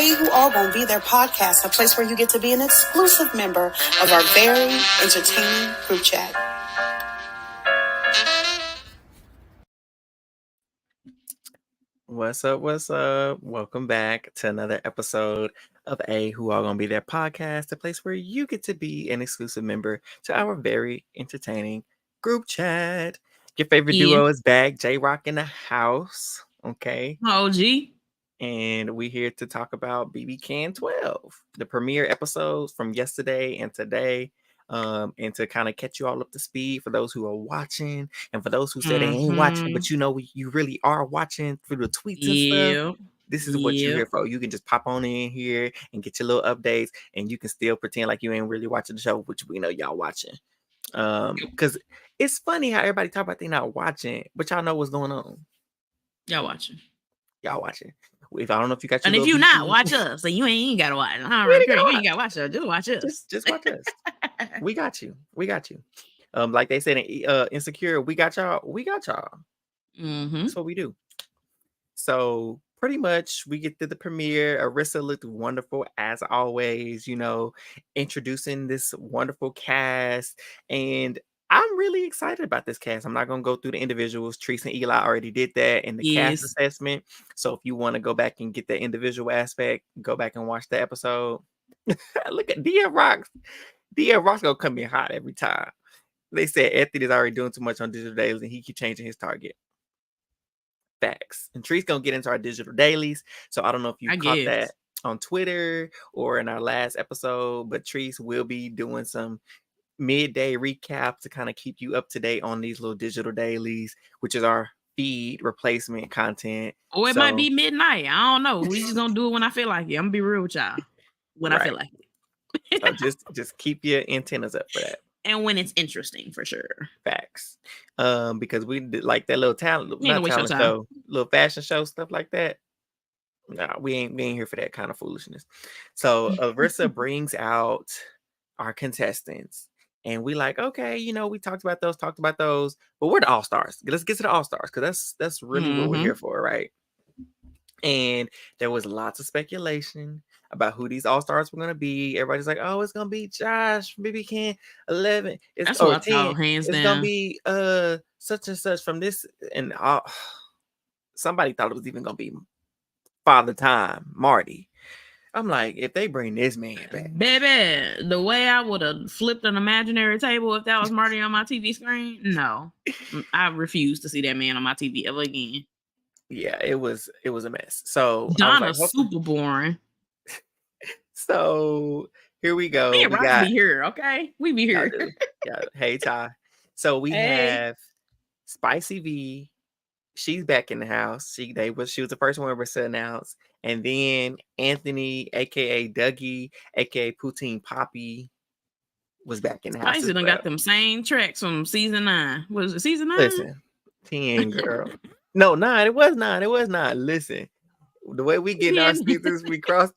Who All Gonna Be There podcast, a place where you get to be an exclusive member of our very entertaining group chat. What's up? What's up? Welcome back to another episode of Who All Gonna Be There podcast, a place where you get to be an exclusive member to our very entertaining group chat. Your favorite duo is back, J-Rock in the house. Okay. OG. And we're here to talk about BBCAN12, the premiere episodes from yesterday and today. And to kind of catch you all up to speed for those who are watching and for those who said they ain't watching, but you really are watching through the tweets and stuff. This is what you're here for. You can just pop on in here and get your little updates, and you can still pretend like you ain't really watching the show, which we know y'all watching. Because it's funny how everybody talk about they not watching, but y'all know what's going on. Y'all watching. If I don't know if you got your, and if you not watch us, so you ain't gotta watch. You ain't gotta watch us. Just watch us. Just watch us. We got you. Like they said in Insecure, we got y'all. That's what we do. So pretty much we get to the premiere. Arissa looked wonderful as always, introducing this wonderful cast. And I'm really excited about this cast. I'm not going to go through the individuals. Treese and Eli already did that in the cast assessment. So if you want to go back and get the individual aspect, go back and watch the episode. Look at Dia Rock's going to come in hot every time. They said Anthony's already doing too much on digital dailies and he keep changing his target. Facts. And Treese going to get into our digital dailies. So I don't know if you caught that on Twitter or in our last episode, but Treese will be doing some midday recap to kind of keep you up to date on these little digital dailies, which is our feed replacement content. Or it might be midnight. I don't know. We just gonna do it when I feel like it. I'm gonna be real with y'all. When I feel like it. So just keep your antennas up for that. And when it's interesting, for sure. Facts. Because we did like that little little fashion show, stuff like that. No, we ain't here for that kind of foolishness. So Arissa brings out our contestants. And we like, okay, we talked about those, but we're the all-stars. Let's get to the all-stars because that's really what we're here for, right? And there was lots of speculation about who these all-stars were going to be. Everybody's like, oh, it's going to be Josh from BBCAN11. That's what I thought, hands down. It's going to be such and such from this. And somebody thought it was even going to be Father Time, Marty. I'm like, if they bring this man back, baby, the way I would have flipped an imaginary table if that was Marty on my TV screen, no, I refuse to see that man on my TV ever again. Yeah, it was a mess. So Donna's super boring. So here we go. We got be here, okay? We be here. Yeah. Hey, Ty. So we have Spicy V. She's back in the house. She was the first one to announce. And then Anthony, aka Dougie, aka Poutine Poppy, was back in the house. Spicy done got them same tracks from season 9. Was it season 9? Listen, 10 girl. No, 9. It was 9. It was 9. Listen, the way we get our seasons, we crossed.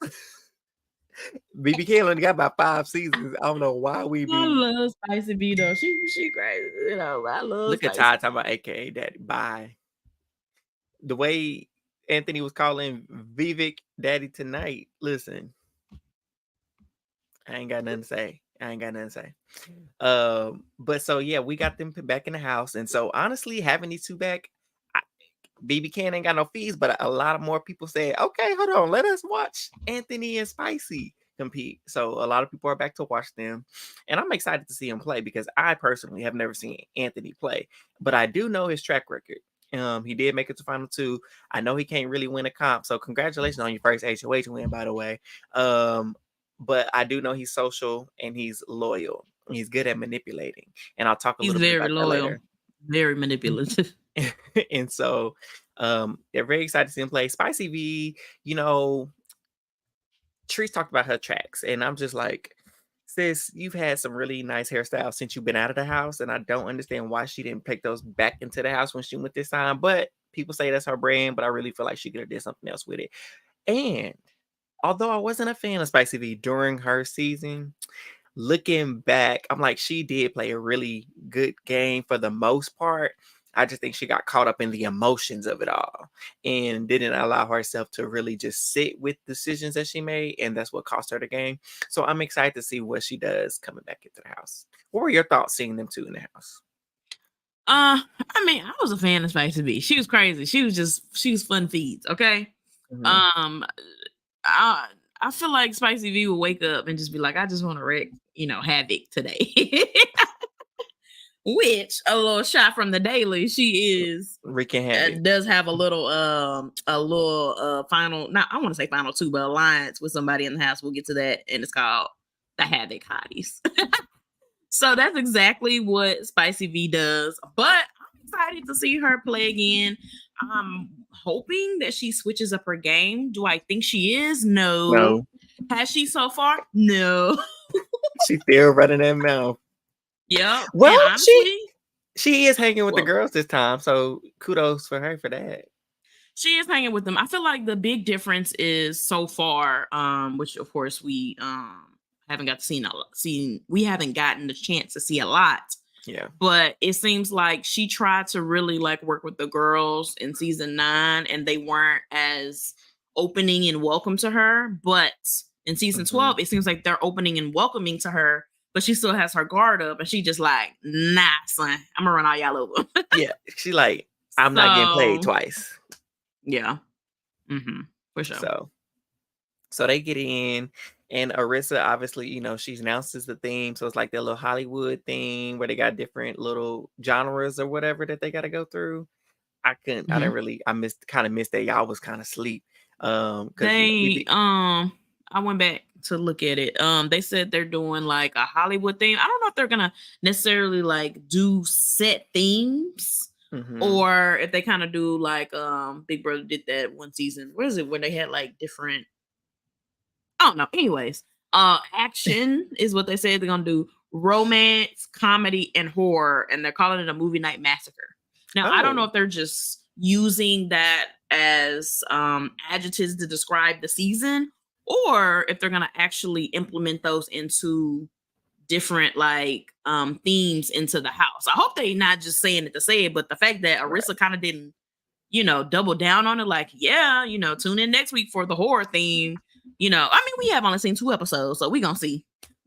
BBCAN only got about 5 seasons. I don't know why we be. I love Spicy V though. She crazy. I love. Look at Ty talking about aka Daddy. Bye. The way Anthony was calling Vivek Daddy tonight. Listen, I ain't got nothing to say. But so yeah, we got them back in the house, and so honestly, having these two back, BBCAN ain't got no fees, but a lot of more people said, okay, hold on, let us watch Anthony and Spicy compete. So a lot of people are back to watch them, and I'm excited to see him play because I personally have never seen Anthony play, but I do know his track record. He did make it to Final 2. I know he can't really win a comp, so congratulations on your first HOH win, by the way. But I do know he's social and he's loyal. He's good at manipulating, and I'll talk a little bit about that later. Very manipulative. And so they're very excited to see him play. Spicy V, Treese talked about her tracks, and I'm just like, sis, you've had some really nice hairstyles since you've been out of the house, and I don't understand why she didn't take those back into the house when she went this time. But people say that's her brand, but I really feel like she could have did something else with it. And although I wasn't a fan of Spicy V during her season, looking back, I'm like, she did play a really good game for the most part. I just think she got caught up in the emotions of it all and didn't allow herself to really just sit with decisions that she made, and that's what cost her the game. So I'm excited to see what she does coming back into the house. What were your thoughts seeing them two in the house? I mean, I was a fan of Spicy V. She was crazy. She was fun feeds, okay? Mm-hmm. I feel like Spicy V would wake up and just be like, I just want to wreak, havoc today. Which a little shot from the Daily, she is Wreaking havoc. Does have a little final, not I want to say final two, but alliance with somebody in the house. We'll get to that, and it's called the Havoc Hotties. So that's exactly what Spicy V does. But I'm excited to see her play again. I'm hoping that she switches up her game. Do I think she is? No. Has she so far? No. She's still running that mouth. Yeah. Well, honestly, she is hanging with the girls this time, so kudos for her for that. She is hanging with them. I feel like the big difference is so far, which of course we haven't got to we haven't gotten the chance to see a lot. Yeah. But it seems like she tried to really like work with the girls in season 9, and they weren't as opening and welcome to her. But in season 12, it seems like they're opening and welcoming to her, but she still has her guard up, and she just like, nah, son, I'm gonna run all y'all over. Yeah, she like, I'm not getting played twice. Yeah. For sure. So they get in, and Arissa, obviously, she announces the theme. So it's like their little Hollywood theme where they got different little genres or whatever that they got to go through. I didn't really, I missed that. Y'all was kind of asleep. I went back to look at it. They said they're doing like a Hollywood theme. I don't know if they're gonna necessarily like do set themes. Or if they kind of do like Big Brother did that one season. What is it when they had like different? I don't know. Anyways, action is what they said they're gonna do: romance, comedy, and horror, and they're calling it a movie night massacre. Now I don't know if they're just using that as adjectives to describe the season, or if they're gonna actually implement those into different like themes into the house. I hope they not just saying it to say it, but the fact that Arissa kind of didn't, double down on it, like, yeah, tune in next week for the horror theme. I mean, we have only seen 2 episodes, so we gonna see.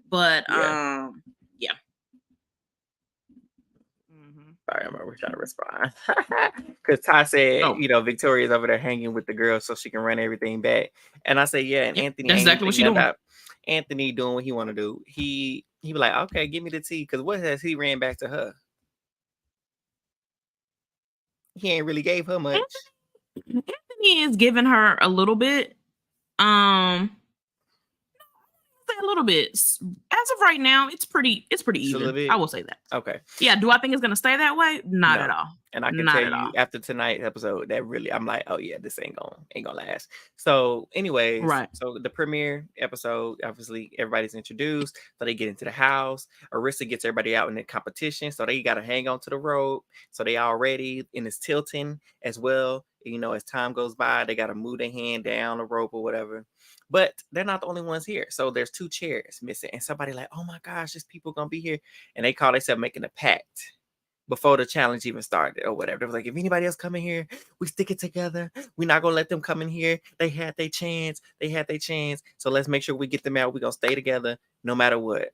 But yeah. Sorry, I'm over trying to respond. Because Ty said, Victoria's over there hanging with the girls so she can run everything back. And I said, yeah, and Anthony, that's exactly what she doing. Anthony doing what he want to do. He be like, okay, give me the tea. Because what has he ran back to her? He ain't really gave her much. Anthony is giving her a little bit. A little bit. As of right now, it's pretty even. I will say that. Okay. Yeah. Do I think it's gonna stay that way? Not at all. And I can tell you after tonight's episode that really, I'm like, oh yeah, this ain't gonna last. So, anyways, right. So the premiere episode, obviously, everybody's introduced, so they get into the house. Arissa gets everybody out in the competition, so they gotta hang on to the rope. So they all ready, and it's tilting as well. As time goes by, they gotta move their hand down the rope or whatever. But they're not the only ones here. So there's 2 chairs missing. And somebody like, oh my gosh, there's people going to be here. And they call themselves making a pact before the challenge even started or whatever. They was like, if anybody else come in here, we stick it together. We're not going to let them come in here. They had their chance. So let's make sure we get them out. We're going to stay together no matter what.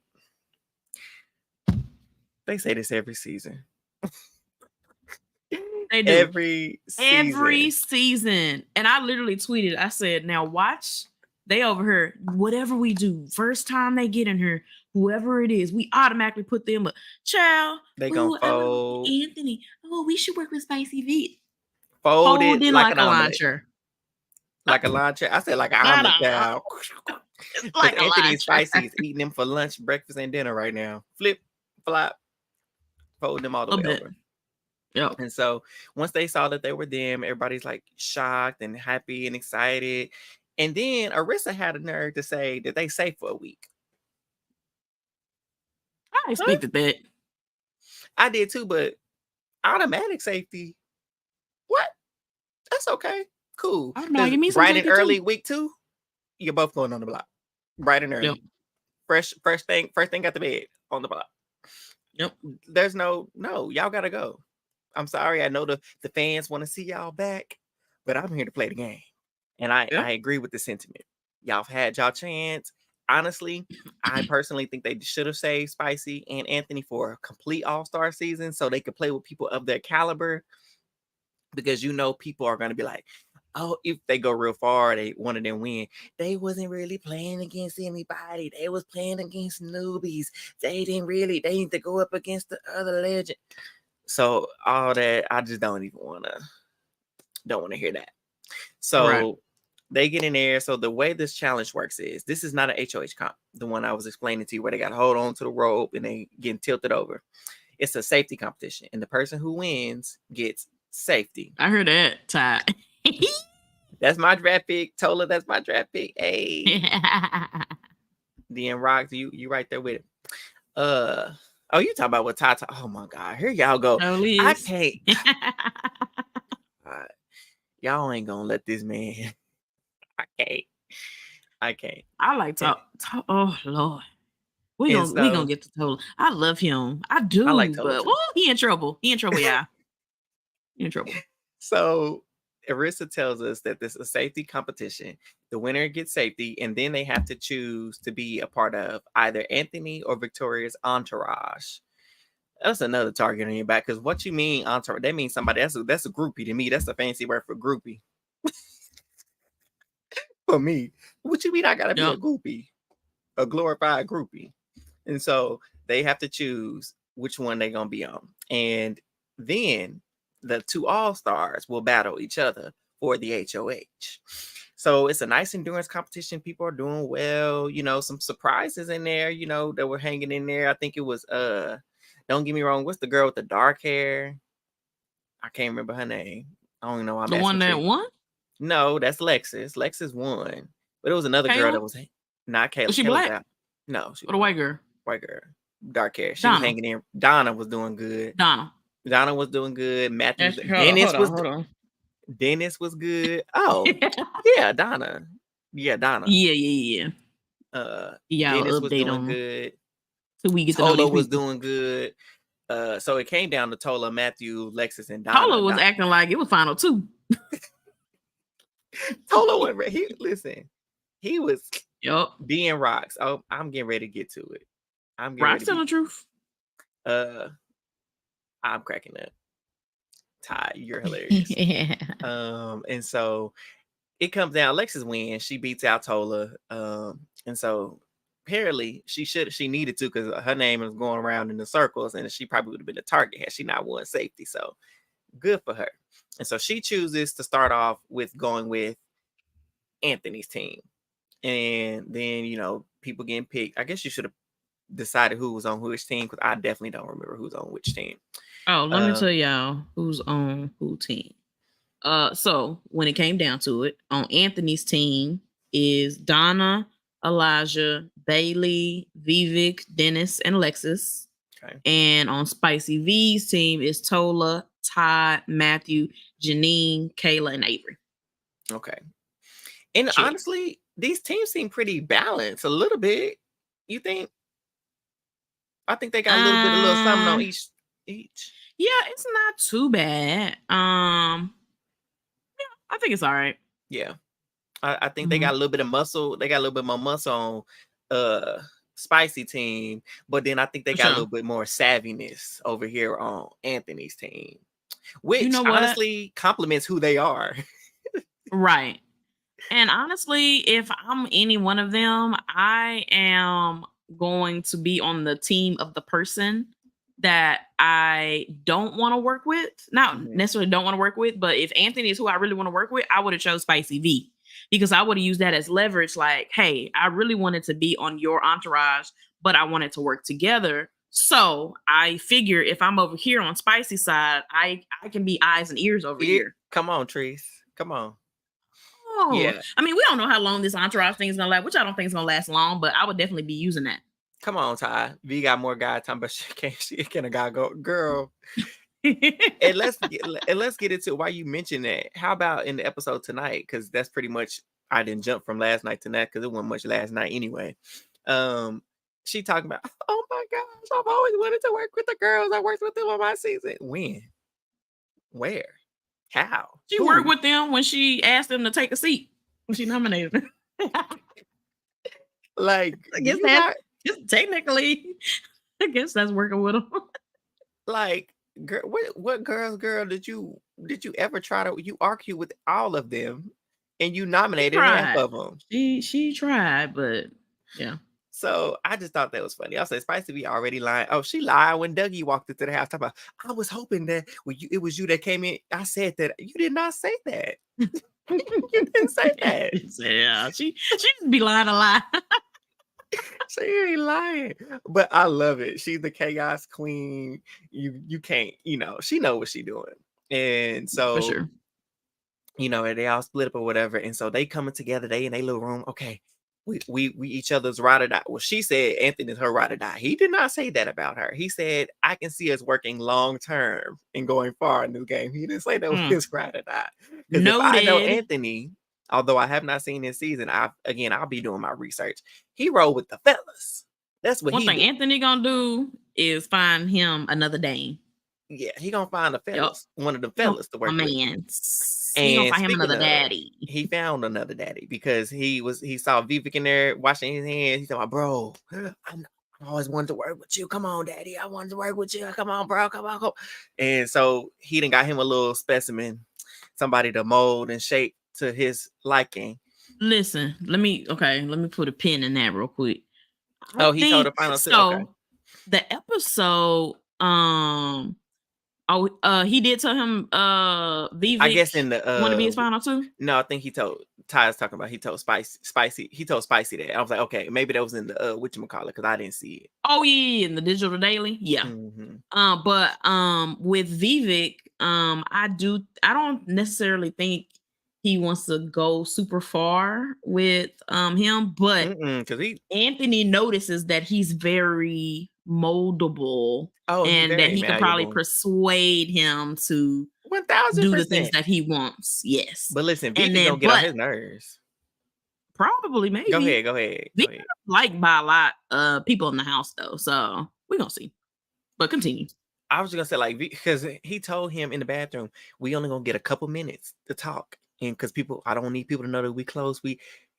They say this every season. They do. Every season. And I literally tweeted, I said, now watch. They over here, whatever we do, first time they get in here, whoever it is, we automatically put them up. Child, they gonna fold. Anthony, we should work with Spicy V. Fold it like a launcher. Like a launcher. I said like an omelet, child. Like Anthony Spicy is eating them for lunch, breakfast, and dinner right now. Flip, flop, fold them all the way over. Yep. And so once they saw that they were them, everybody's like shocked and happy and excited. And then Arissa had a nerve to say that they safe for a week. I expected that. I did too, but automatic safety. What? That's okay. Cool. I don't know. You mean bright and early too? Week 2, you're both going on the block. Bright and early. Yep. First thing got the bed on the block. Yep. There's no, y'all gotta go. I'm sorry. I know the fans want to see y'all back, but I'm here to play the game. And I agree with the sentiment. Y'all had y'all chance. Honestly, I personally think they should have saved Spicy and Anthony for a complete all-star season so they could play with people of their caliber. Because people are going to be like, oh, if they go real far, one of them win. They wasn't really playing against anybody. They was playing against newbies. They need to go up against the other legend. So all that, I just don't want to hear that. So they get in there. So the way this challenge works is, this is not an HOH comp, the one I was explaining to you, where they got to hold on to the rope and they getting tilted over. It's a safety competition, and the person who wins gets safety. I heard that, Ty. That's my draft pick. Tola, that's my draft pick. Hey. Then Rocks, you right there with it. Oh, you talking about what Ty? Oh my God, here y'all go. Dailies. I can't. Y'all ain't gonna let this man. I can't. I like talk. Oh Lord, we gonna get to Tola. I love him. I do. I like Tola, but he in trouble. He in trouble, yeah. He in trouble. So Arissa tells us that this is a safety competition. The winner gets safety, and then they have to choose to be a part of either Anthony or Victoria's entourage. That's another target on your back, because what you mean entourage? That means somebody. That's a groupie to me. That's a fancy word for groupie. For me, what you mean? I gotta be a groupie, a glorified groupie, and so they have to choose which one they're gonna be on, and then the two all-stars will battle each other for the HOH. So it's a nice endurance competition. People are doing well. Some surprises in there. That were hanging in there. I think it was don't get me wrong. What's the girl with the dark hair? I can't remember her name. I don't know. The one that won? No, that's Lexus. Lexus won. But it was another girl that was not Kayla. Was she black? No, she was a white girl. White girl. Dark hair. She was hanging in. Donna was doing good. Donna was doing good. Matthew. Dennis was good. Oh, yeah, Donna. Yeah, Donna. Yeah. Dennis was doing good. So we get to Tola was doing good. So it came down to Tola, Matthew, Lexus, and Donna. Tola was acting like it was final two. Tola went. He was being Rocks. Oh, I'm getting ready to get to it. Rocks telling the truth. I'm cracking up. Ty, you're hilarious. And so it comes down. Lexus wins. She beats out Tola. And so apparently she needed to, because her name is going around in the circles, and she probably would have been a target had she not won safety. So good for her. And so she chooses to start off with going with Anthony's team. And then, people getting picked. I guess you should have decided who was on which team, because I definitely don't remember who's on which team. Oh, let me tell y'all who's on who team. So when it came down to it, on Anthony's team is Donna, Elijah, Byyyeee, Vivek, Dennis, and Lexus. Okay. And on Spicy V's team is Tola, Todd, Matthew, Janine, Kayla, and Avery. Okay. And honestly, these teams seem pretty balanced a little bit. You think? I think they got a little something on each. Yeah, it's not too bad. Yeah, I think it's all right. Yeah. I think they got a little bit of muscle. They got a little bit more muscle on Spicy team, but then I think they got a little bit more savviness over here on Anthony's team, which honestly compliments who they are. Right. And honestly, if I'm any one of them, I am going to be on the team of the person that I don't want to work with. Not necessarily don't want to work with, but if Anthony is who I really want to work with, I would have chose Spicy V, because I would have used that as leverage. Like, hey, I really wanted to be on your entourage, but I wanted to work together. So I figure if I'm over here on Spicy side, I can be eyes and ears over here. Come on, Treese. Come on. Oh, yeah. I mean, we don't know how long this entourage thing is gonna last, which I don't think is gonna last long, but I would definitely be using that. Come on, Ty. V got more guys talking about can a guy go, girl? and let's get into why you mentioned that. How about in the episode tonight? Because that's pretty much, I didn't jump from last night to that because it wasn't much last night anyway. She talking about, oh my gosh, I've always wanted to work with the girls. I worked with them on my season. When? Where? How? She worked with them when she asked them to take a seat when she nominated them. Like, I guess that's technically. I guess that's working with them. Like, girl, what girl did you ever try to? You argue with all of them, and you nominated half of them. She tried, but yeah. So I just thought that was funny. I said, Spicy be already lying. Oh, she lied when Dougie walked into the house. Talking about, I was hoping that it was you that came in. I said that. You did not say that. You didn't say that. Yeah, she just be lying a lot. She ain't lying. But I love it. She's the chaos queen. You can't, she know what she doing. And so, for sure. They all split up or whatever. And so they coming together, they in their little room. Okay. We each other's ride or die. Well, she said Anthony's her ride or die. He did not say that about her. He said, I can see us working long term and going far in this game. He didn't say that was his ride or die. Because if I know Anthony, although I have not seen this season, I'll be doing my research. He rolled with the fellas. That's what one thing do. Anthony gonna do is find him another Dame. Yeah, he gonna find a fellas, one of the fellas to work with. He gonna find him another daddy. He found another daddy because he saw Vivek in there washing his hands. He thought, bro, I always wanted to work with you. Come on, daddy. I wanted to work with you. Come on, bro. Come on. And so he done got him a little specimen, somebody to mold and shape to his liking. Listen, let me put a pin in that real quick. He told the final two. Okay. The episode, he did tell him Vivek, I guess in the want to be his final two. No, I think he told Ty's talking about he told Spicy that. I was like, okay, maybe that was in the whatchamacallit, because I didn't see it. Oh yeah, in the digital daily. Yeah. Mm-hmm. But with Vivek, I don't necessarily think he wants to go super far with him, but because Anthony notices that he's very moldable, and that he can probably persuade him to 1000% do the things that he wants. Yes, but listen, Vivek don't get on his nerves. Probably, maybe. Go ahead. Liked by a lot of people in the house, though, so we're gonna see. But continue. I was just gonna say, like, because he told him in the bathroom, we only gonna get a couple minutes to talk. And because I don't need people to know that we close. And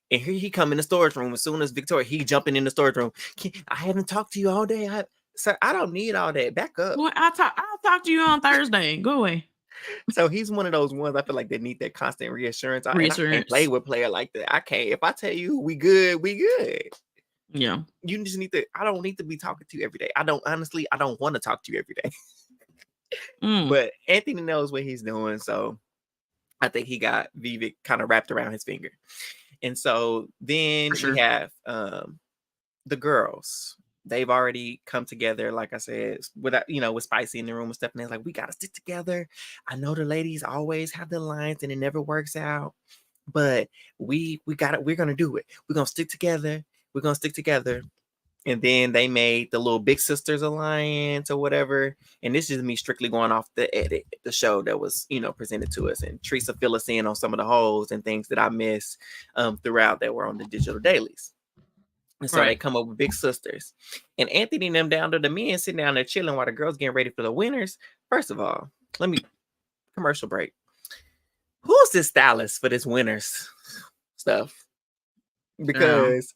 here he come in the storage room. As soon as Victoria, he jumping in the storage room. I haven't talked to you all day. Sir, I don't need all that. Back up. Well, I'll talk to you on Thursday. Go away. So he's one of those ones I feel like they need that constant reassurance. I can't play with player like that. I can't. If I tell you we good, we good. Yeah. You just need to. I don't need to be talking to you every day. I don't want to talk to you every day. But Anthony knows what he's doing, so I think he got Vivek kind of wrapped around his finger. And so then we have the girls. They've already come together, like I said, with Spicy in the room and stuff. And they're like, we got to stick together. I know the ladies always have the lines and it never works out, but we're going to do it. We're going to stick together. We're going to stick together. And then they made the little Big Sisters Alliance or whatever. And this is me strictly going off the show that was, presented to us. And Teresa fill us in on some of the holes and things that I missed throughout that were on the digital dailies. And so they come up with Big Sisters. And Anthony and them down to the men sitting down there chilling while the girls getting ready for the winners. First of all, commercial break. Who's this stylist for this winners stuff? Because...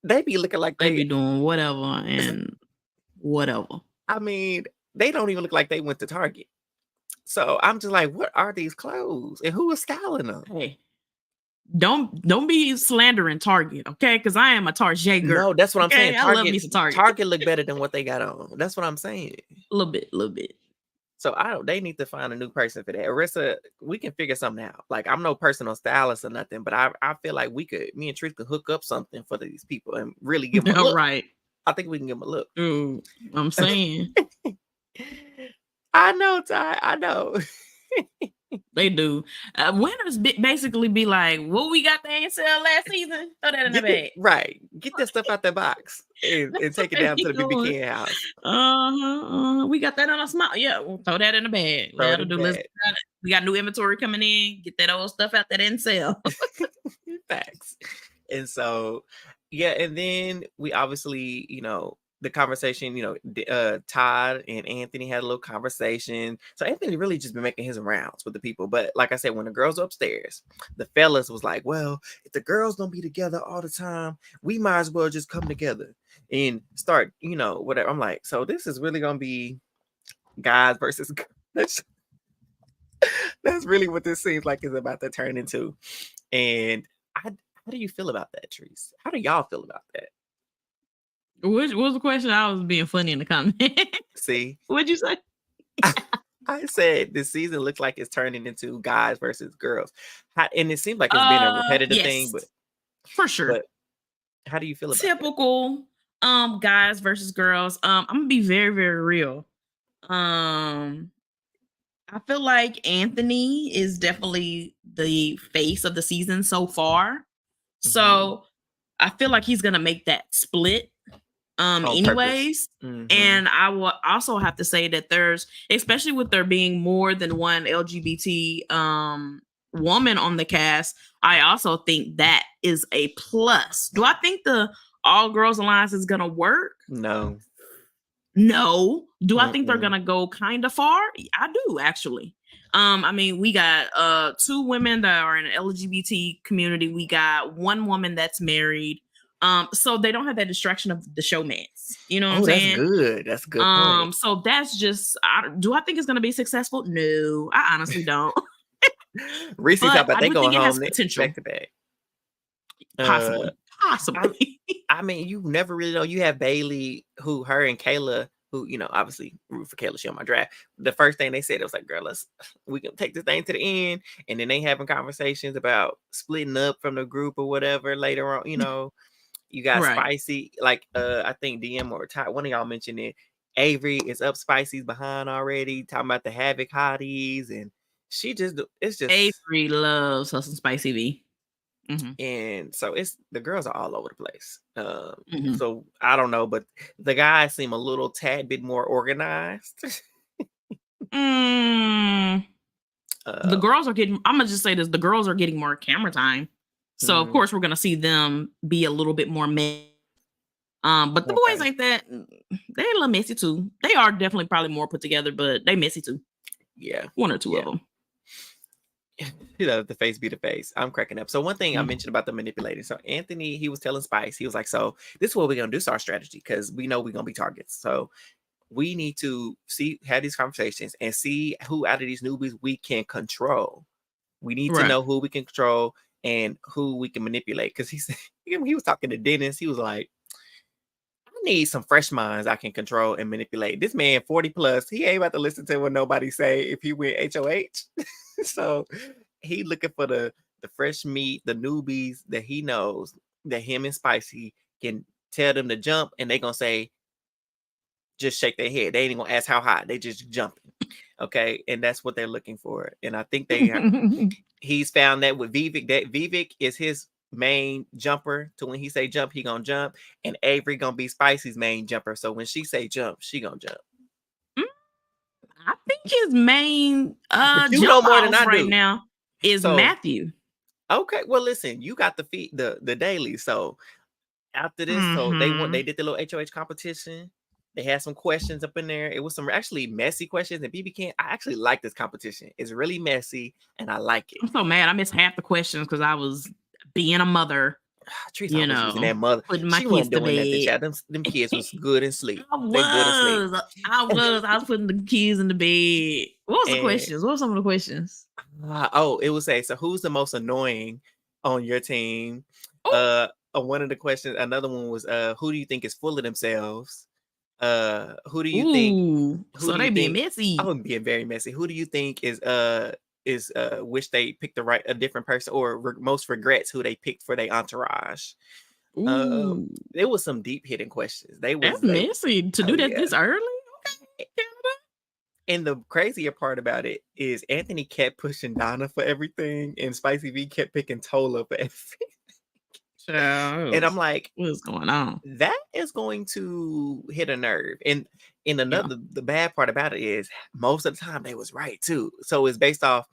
they be looking like they be doing whatever and whatever. I mean, they don't even look like they went to Target. So I'm just like, what are these clothes? And who is styling them? Hey, don't be slandering Target, okay? Because I am a Target girl. No, that's what I'm saying. I love me some Target. Target look better than what they got on. That's what I'm saying. A little bit. So they need to find a new person for that. Arissa, we can figure something out. Like, I'm no personal stylist or nothing, but I feel like me and Trish could hook up something for these people and really give them a look. Right. I think we can give them a look. I'm saying. I know, Ty. I know. They do. Winners basically be like, what we got there in sale last season? Throw that in the bag. Right. Get that stuff out the box and take it down to the BBCAN house. We got that on a small. Yeah, we'll throw that in the bag. We got new inventory coming in. Get that old stuff out that didn't sell. Facts. And so, yeah, and then we obviously, the conversation, Todd and Anthony had a little conversation. So Anthony really just been making his rounds with the people. But like I said, when the girls are upstairs, the fellas was like, well, if the girls don't be together all the time, we might as well just come together and start, whatever. I'm like, so this is really going to be guys versus girls. That's really what this seems like is about to turn into. And how do you feel about that, Treese? How do y'all feel about that? What was the question? I was being funny in the comment. See? What'd you say? I said this season looks like it's turning into guys versus girls. And it seems like it's been a repetitive thing, but for sure. But how do you feel about typical guys versus girls? I'm gonna be very, very real. I feel like Anthony is definitely the face of the season so far. Mm-hmm. So I feel like he's gonna make that split anyways. Mm-hmm. And I will also have to say that there's, especially with there being more than one LGBT woman on the cast, I also think that is a plus. Do I think the All Girls Alliance is gonna work? No. Do I think they're gonna go kind of far? I do, actually. I mean, we got 2 women that are in the LGBT community. We got 1 woman that's married. So they don't have that distraction of the showmance. You know what I'm saying? That's good. That's a good point. So that's just, do I think it's gonna be successful? No, I honestly don't. Reese talking about they going home potential. Back to back. Possibly. I mean, you never really know. You have Byyyeee, her and Kayla, who, obviously root for Kayla. She on my draft. The first thing they said, it was like, girl, we can take this thing to the end. And then they having conversations about splitting up from the group or whatever later on. You got Spicy, like I think DM or Ty, one of y'all mentioned it. Avery is up, Spicy's behind already, talking about the Havoc hotties, and it's just Avery loves her some Spicy V. Mm-hmm. And so the girls are all over the place. So I don't know, but the guys seem a little tad bit more organized. The girls are getting, I'm gonna just say this, the girls are getting more camera time. So of course we're gonna see them be a little bit more but the boys ain't that, they're a little messy too. They are definitely probably more put together, but they messy too. Yeah. 1 or 2 of them. The face be the face. I'm cracking up. So one thing I mentioned about the manipulating. So Anthony, he was telling Spice, he was like, so this is what we're going to do. It's our strategy because we know we're going to be targets. So we need to have these conversations and see who out of these newbies we can control. We need to know who we can control and who we can manipulate. Because he was talking to Dennis. He was like, I need some fresh minds I can control and manipulate. This man 40 plus, he ain't about to listen to what nobody say if he went HOH. So he looking for the fresh meat, the newbies that he knows that him and Spicy can tell them to jump, and they gonna say, just shake their head. They ain't gonna ask how high. They just jumping. Okay, and that's what they're looking for. And I think he's found that with Vivek. That Vivek is his main jumper. To when he say jump, he gonna jump, and Avery gonna be Spicy's main jumper. So when she say jump, she gonna jump. I think his main jump more than I right do. Now is Matthew. Okay, well listen, you got the Dailies. So after this, so they did the little HOH competition. They had some questions up in there. It was some actually messy questions. And BBCAN, I actually like this competition. It's really messy, and I like it. I'm so mad. I missed half the questions because I was being a mother. Treese was using that mother. Putting my kids to bed. Them kids was good in sleep. I was putting the kids in the bed. What was the questions? What were some of the questions? It would say, so who's the most annoying on your team? One of the questions, another one was, who do you think is full of themselves? Who do you think? So they being messy. I'm being very messy. Who do you think is wish they picked a different person, or most regrets who they picked for their entourage? There was some deep hitting questions. That's messy to do that this early. Okay. And the crazier part about it is Anthony kept pushing Donna for everything, and Spicy V kept picking Tola for everything. And I'm like, what's going on? That is going to hit a nerve. And the bad part about it is most of the time they was right too. So it's based off,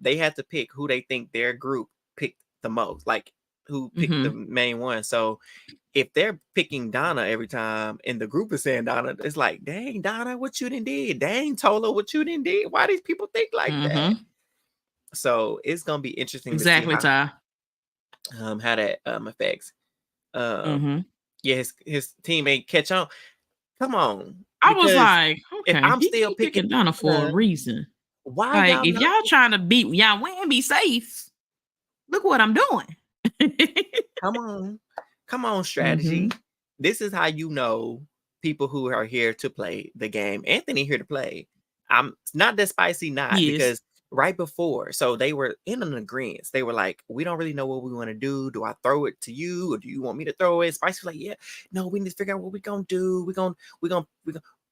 they had to pick who they think their group picked the most. Like who picked the main one. So if they're picking Donna every time and the group is saying Donna, it's like, dang, Donna, what you done did? Dang, Tola, what you done did? Why these people think like that? So it's gonna be interesting to see how that affects. Yeah, his teammate catch on. Come on. I was like, okay, if I'm still picking Donna for a reason. Why like if y'all trying to beat y'all win, be safe. Look what I'm doing. Come on, strategy. This is how you know people who are here to play the game. Anthony here to play. I'm not that spicy, because right before, so they were in an agreement. They were like, we don't really know what we want to do. Do I throw it to you or do you want me to throw it? Spicy was like, yeah, no, we need to figure out what we're gonna do. We're gonna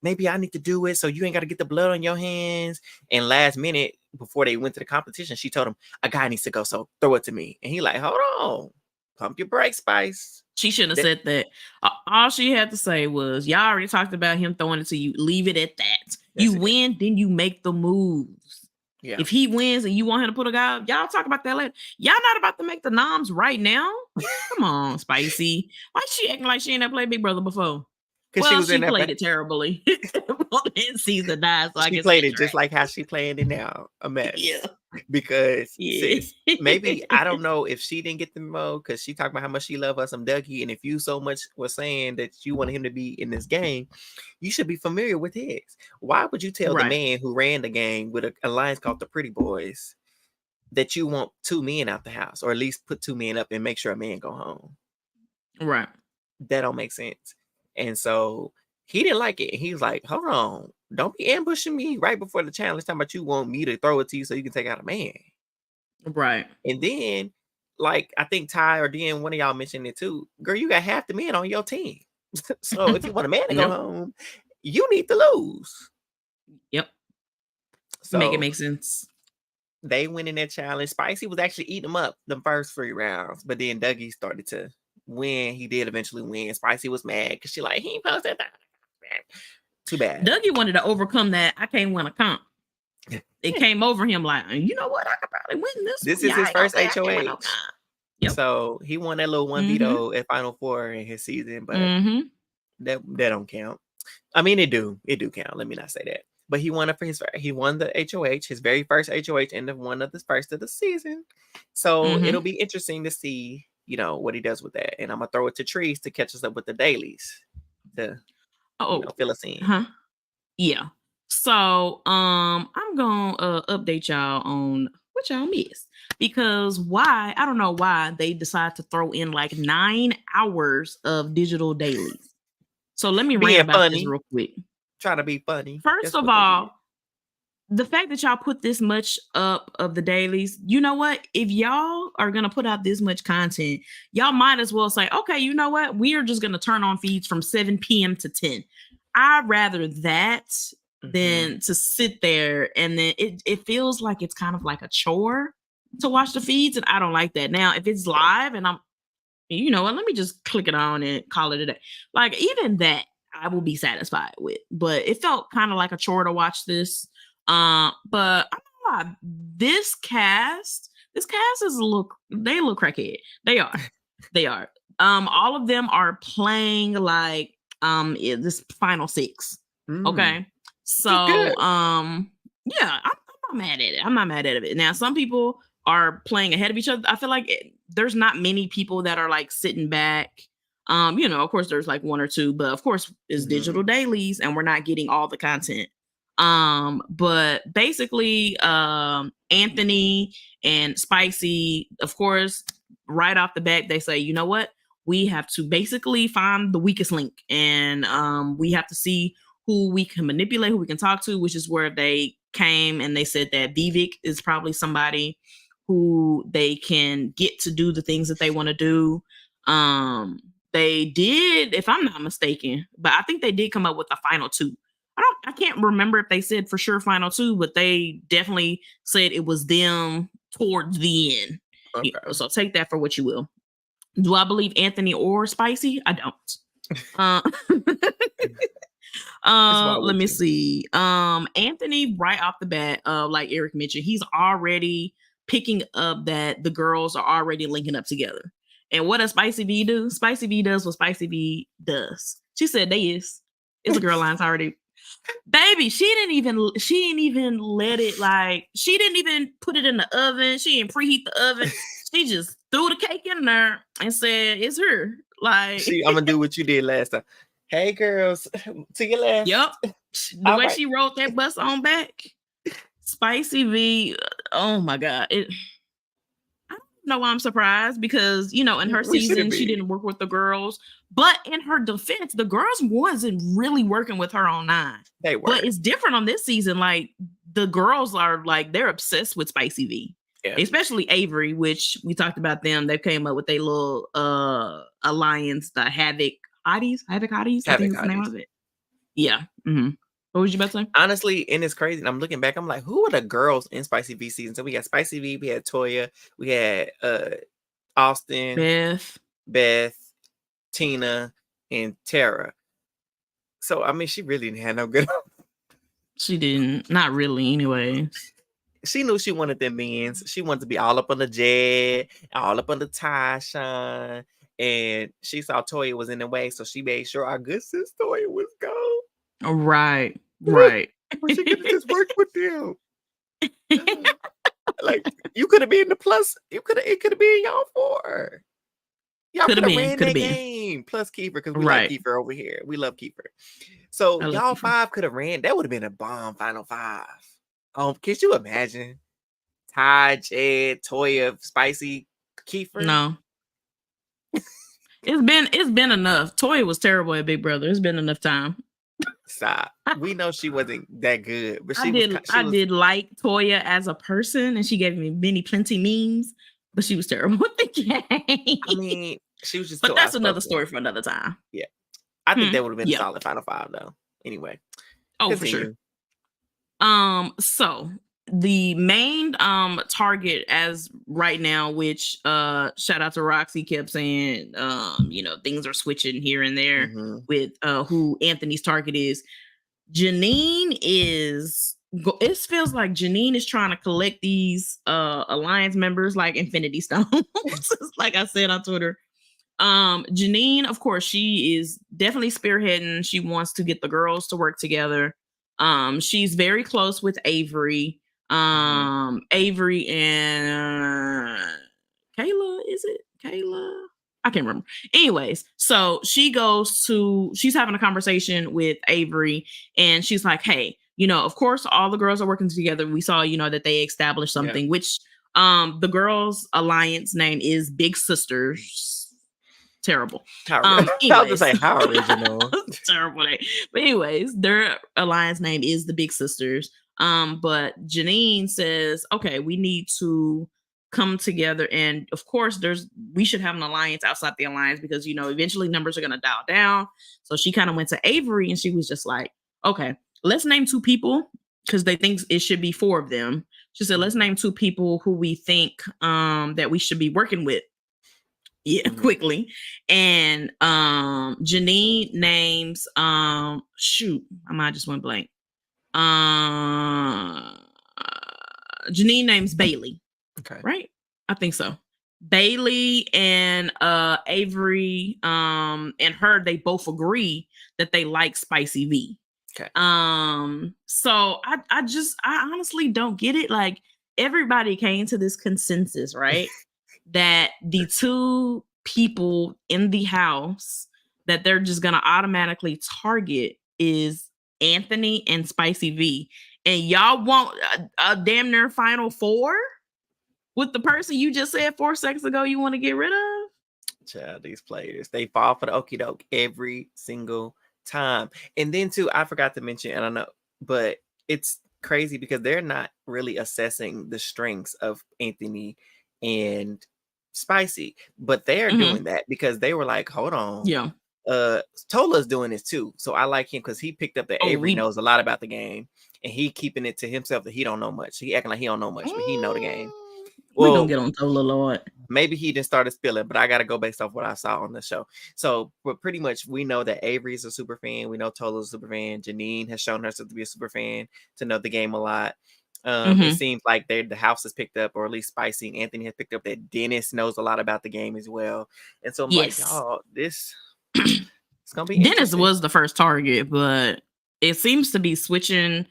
maybe I need to do it so you ain't got to get the blood on your hands. And last minute, before they went to the competition, she told him, a guy needs to go, so throw it to me. And he like, hold on, pump your brakes, Spice. She shouldn't have said that. All she had to say was, y'all already talked about him throwing it to you. Leave it at that. You win, then you make the moves. Yeah. If he wins and you want him to put a guy up, y'all talk about that later. Y'all not about to make the noms right now. Come on, Spicy. Why she acting like she ain't never played Big Brother before? Well, she played it terribly in season 9. So she played it just like how she playing it now. A mess. Yeah. Because sis, maybe I don't know if she didn't get the memo because she talked about how much she loved us some Dougie. And if you so much was saying that you wanted him to be in this game, you should be familiar with his. Why would you tell the man who ran the game with an alliance called the Pretty Boys that you want 2 men out the house, or at least put 2 men up and make sure a man go home? Right. That don't make sense. And so he didn't like it. He was like, hold on, don't be ambushing me right before the challenge talking about you want me to throw it to you so you can take out a man. Right. And then, like, I think Ty or Dan, one of y'all mentioned it too. Girl, you got half the men on your team. So if you want a man to go home, you need to lose. Yep. So make it make sense. They went in that challenge. Spicy was actually eating them up the first 3 rounds, but then Dougie started to win. He did eventually win. Spicy was mad because she like, he ain't posted that. Too bad. Dougie wanted to overcome that. I can't win a comp. It came over him like, you know what? I could probably win this. This is his first HOH. Yep. So he won that little 1 veto at Final 4 in his season, but that don't count. I mean, it do count. Let me not say that. But he won it he won the HOH, his very first HOH, and the one of the first of the season. So it'll be interesting to see, what he does with that. And I'm gonna throw it to Trees to catch us up with the dailies to fill us in. Yeah. So I'm gonna update y'all on what y'all missed, because I don't know why they decide to throw in like 9 hours of digital dailies. So let me rant about this real quick. Trying to be funny. First of all, the fact that y'all put this much up of the dailies, you know what? If y'all are going to put out this much content, y'all might as well say, okay, you know what? We are just going to turn on feeds from 7 p.m. to 10. I'd rather that than to sit there and then it feels like it's kind of like a chore to watch the feeds. And I don't like that. Now, if it's live and you know what, let me just click it on and call it a day. Like even that, I will be satisfied with, but it felt kind of like a chore to watch this. But I don't know, this cast is they look crackhead. They are. All of them are playing like this final 6. Okay. So yeah, I'm not mad at it. I'm not mad at it. Now, some people are playing ahead of each other. I feel like there's not many people that are like sitting back. Of course there's like 1 or 2, but of course it's digital dailies and we're not getting all the content. But basically, Anthony and Spicy, of course, right off the bat, they say, you know what? We have to basically find the weakest link, and we have to see who we can manipulate, who we can talk to, which is where they came and they said that Byyyeee is probably somebody who they can get to do the things that they want to do. They did, if I'm not mistaken, but I think they did come up with a final 2. I can't remember if they said for sure final 2, but they definitely said it was them towards the end. Okay. So take that for what you will. Do I believe Anthony or Spicy? I don't. Let me see. Anthony, right off the bat, like Eric mentioned, he's already picking up that the girls are already linking up together. And what does Spicy B do? Spicy B does what Spicy B does. She said they is. It's a girl line's already. Baby, she didn't even let it, like, she didn't even put it in the oven. She didn't preheat the oven. She just threw the cake in there and said, it's her. Like, I'm gonna do what you did last time. Hey girls, to your left. Yep. The way she wrote that bus on back. Spicy V, oh my God. I don't know why I'm surprised, because, you know, in her season, she didn't work with the girls. But in her defense, the girls wasn't really working with her on 9. They were. But it's different on this season. Like, the girls are, like, they're obsessed with Spicy V. Yeah. Especially Avery, which we talked about them. They came up with a little alliance, the Havoc Hotties. I think is the name of it. Yeah. Mm-hmm. What was you about to say? Honestly, and it's crazy. And I'm looking back, I'm like, who are the girls in Spicy V season? So we got Spicy V, we had Toya, we had Austin, Beth, Tina, and Tara. So I mean, she really didn't have no good. She didn't. Not really, anyway. She knew she wanted them men's. She wanted to be all up on the Jed, all up on the Tyshawn. And she saw Toya was in the way, so she made sure our good sis Toya was gone. Right. But she could have just worked with them. Like, you could have been the plus. It could have been y'all 4. Y'all could have ran that game. Plus Kiefer, because we like Kiefer over here. We love Kiefer. So y'all 5 could have ran. That would have been a bomb final 5. Can you imagine? Ty, Jed, Toya, Spicy, Kiefer? No. It's been enough. Toya was terrible at Big Brother. It's been enough time. Stop. We know she wasn't that good, but I did like Toya as a person, and she gave me plenty memes, but she was terrible at the game. I mean, she was just. But that's another story for another time. Yeah, I think that would have been a solid final 5, though. Anyway. Oh, for sure. So the main target as right now, which shout out to Roxy, kept saying you know, things are switching here and there with who Anthony's target is. Janine is, it feels like Janine is trying to collect these alliance members like Infinity Stones. Like I said on Twitter. Janine, of course, she is definitely spearheading. She wants to get the girls to work together. She's very close with Avery. Avery and Kayla, is it Kayla? I can't remember. Anyways, so she's having a conversation with Avery, and she's like, hey, you know, of course, all the girls are working together. We saw, you know, that they established something, which the girls' alliance name is Big Sisters. Terrible. I was gonna say how original. Terrible name. But anyways, their alliance name is the Big Sisters. But Janine says, okay, we need to come together, and of course we should have an alliance outside the alliance, because, you know, eventually numbers are gonna dial down. So she kind of went to Avery, and she was just like, okay, let's name 2 people, because they think it should be 4 of them. She said, let's name 2 people who we think that we should be working with. Quickly. And Janine names shoot, I might just went blank. Janine names Byyyeee. Okay. Right? I think so. Byyyeee and Avery and her, they both agree that they like Spicy V. Okay. So I honestly don't get it. Like, everybody came to this consensus, right? That the 2 people in the house that they're just gonna automatically target is Anthony and Spicy V. And y'all want a damn near final 4 with the person you just said 4 seconds ago you want to get rid of? Child, these players, they fall for the okie doke every single time. And then too, I forgot to mention, and I know, but it's crazy because they're not really assessing the strengths of Anthony and Spicy, but they're doing that because they were like, hold on. Yeah. Tola's doing this too. So I like him because he picked up that Avery knows a lot about the game, and he keeping it to himself that he don't know much. He acting like he don't know much, but he know the game. Well, we're gonna get on Tola, Lord. Maybe he didn't start spilling, but I gotta go based off what I saw on the show. So, but pretty much we know that Avery's a super fan. We know Tola's a super fan. Janine has shown herself to be a super fan, to know the game a lot. It seems like the house has picked up, or at least Spicy and Anthony has picked up that Dennis knows a lot about the game as well. And so I'm like, y'all, this it's gonna be Dennis was the first target, but it seems to be switching.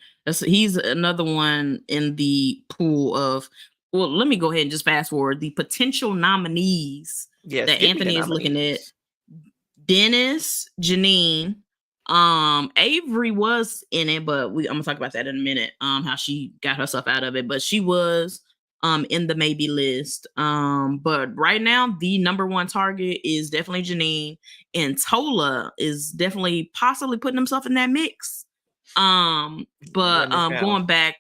He's another one in the pool of. Well, let me go ahead and just fast forward the potential nominees that Anthony is looking at. Dennis, Janine, Avery was in it, but I'm gonna talk about that in a minute. How she got herself out of it, but she was in the maybe list. But right now the number one target is definitely Janine, and Tola is definitely possibly putting himself in that mix. But going back,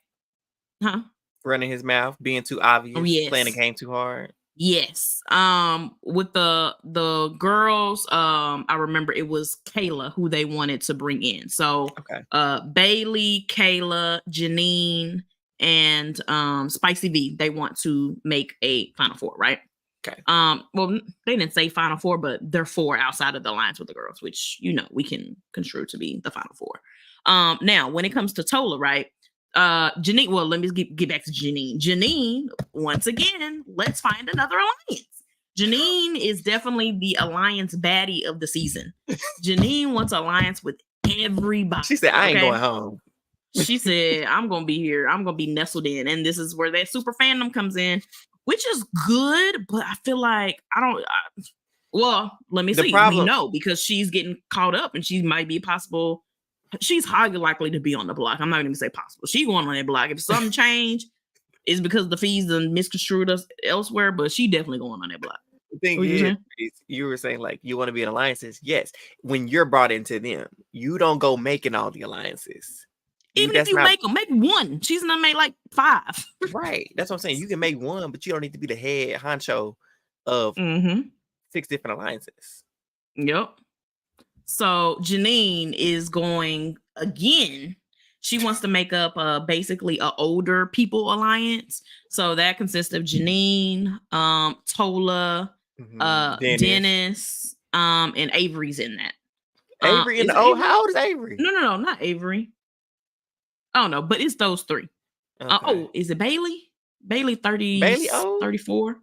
running his mouth, being too obvious, playing the game too hard. Yes. With the girls, I remember it was Kayla who they wanted to bring in. So Byyyeee, Kayla, Janine, and Spicy V, they want to make a Final Four, right? Okay. Well, they didn't say Final Four, but they're 4 outside of the alliance with the girls, which we can construe to be the Final Four. Now when it comes to Tola, right? Janine, well, let me get back to Janine. Janine, once again, let's find another alliance. Janine is definitely the alliance baddie of the season. Janine wants alliance with everybody. She said, I ain't going home. She said, I'm going to be here. I'm going to be nestled in. And this is where that super fandom comes in, which is good, but I feel like well, let me see. We know because she's getting caught up and she might be possible. She's highly likely to be on the block. I'm not going to say possible. She's going on that block. If something change, it's because the fees done misconstrued us elsewhere, but she definitely going on that block. The thing is, you were saying like you want to be in alliances. Yes, when you're brought into them, you don't go making all the alliances. Even if you make one. She's gonna make like 5. Right. That's what I'm saying. You can make one, but you don't need to be the head honcho of 6 different alliances. Yep. So Janine is going again. She wants to make up basically an older people alliance. So that consists of Janine, Tola, Dennis, and Avery's in that. Avery how old is Avery? No, not Avery. Oh no, but it's those 3. Okay. Is it Byyyeee? Byyyeee 30, Byyyeee 34.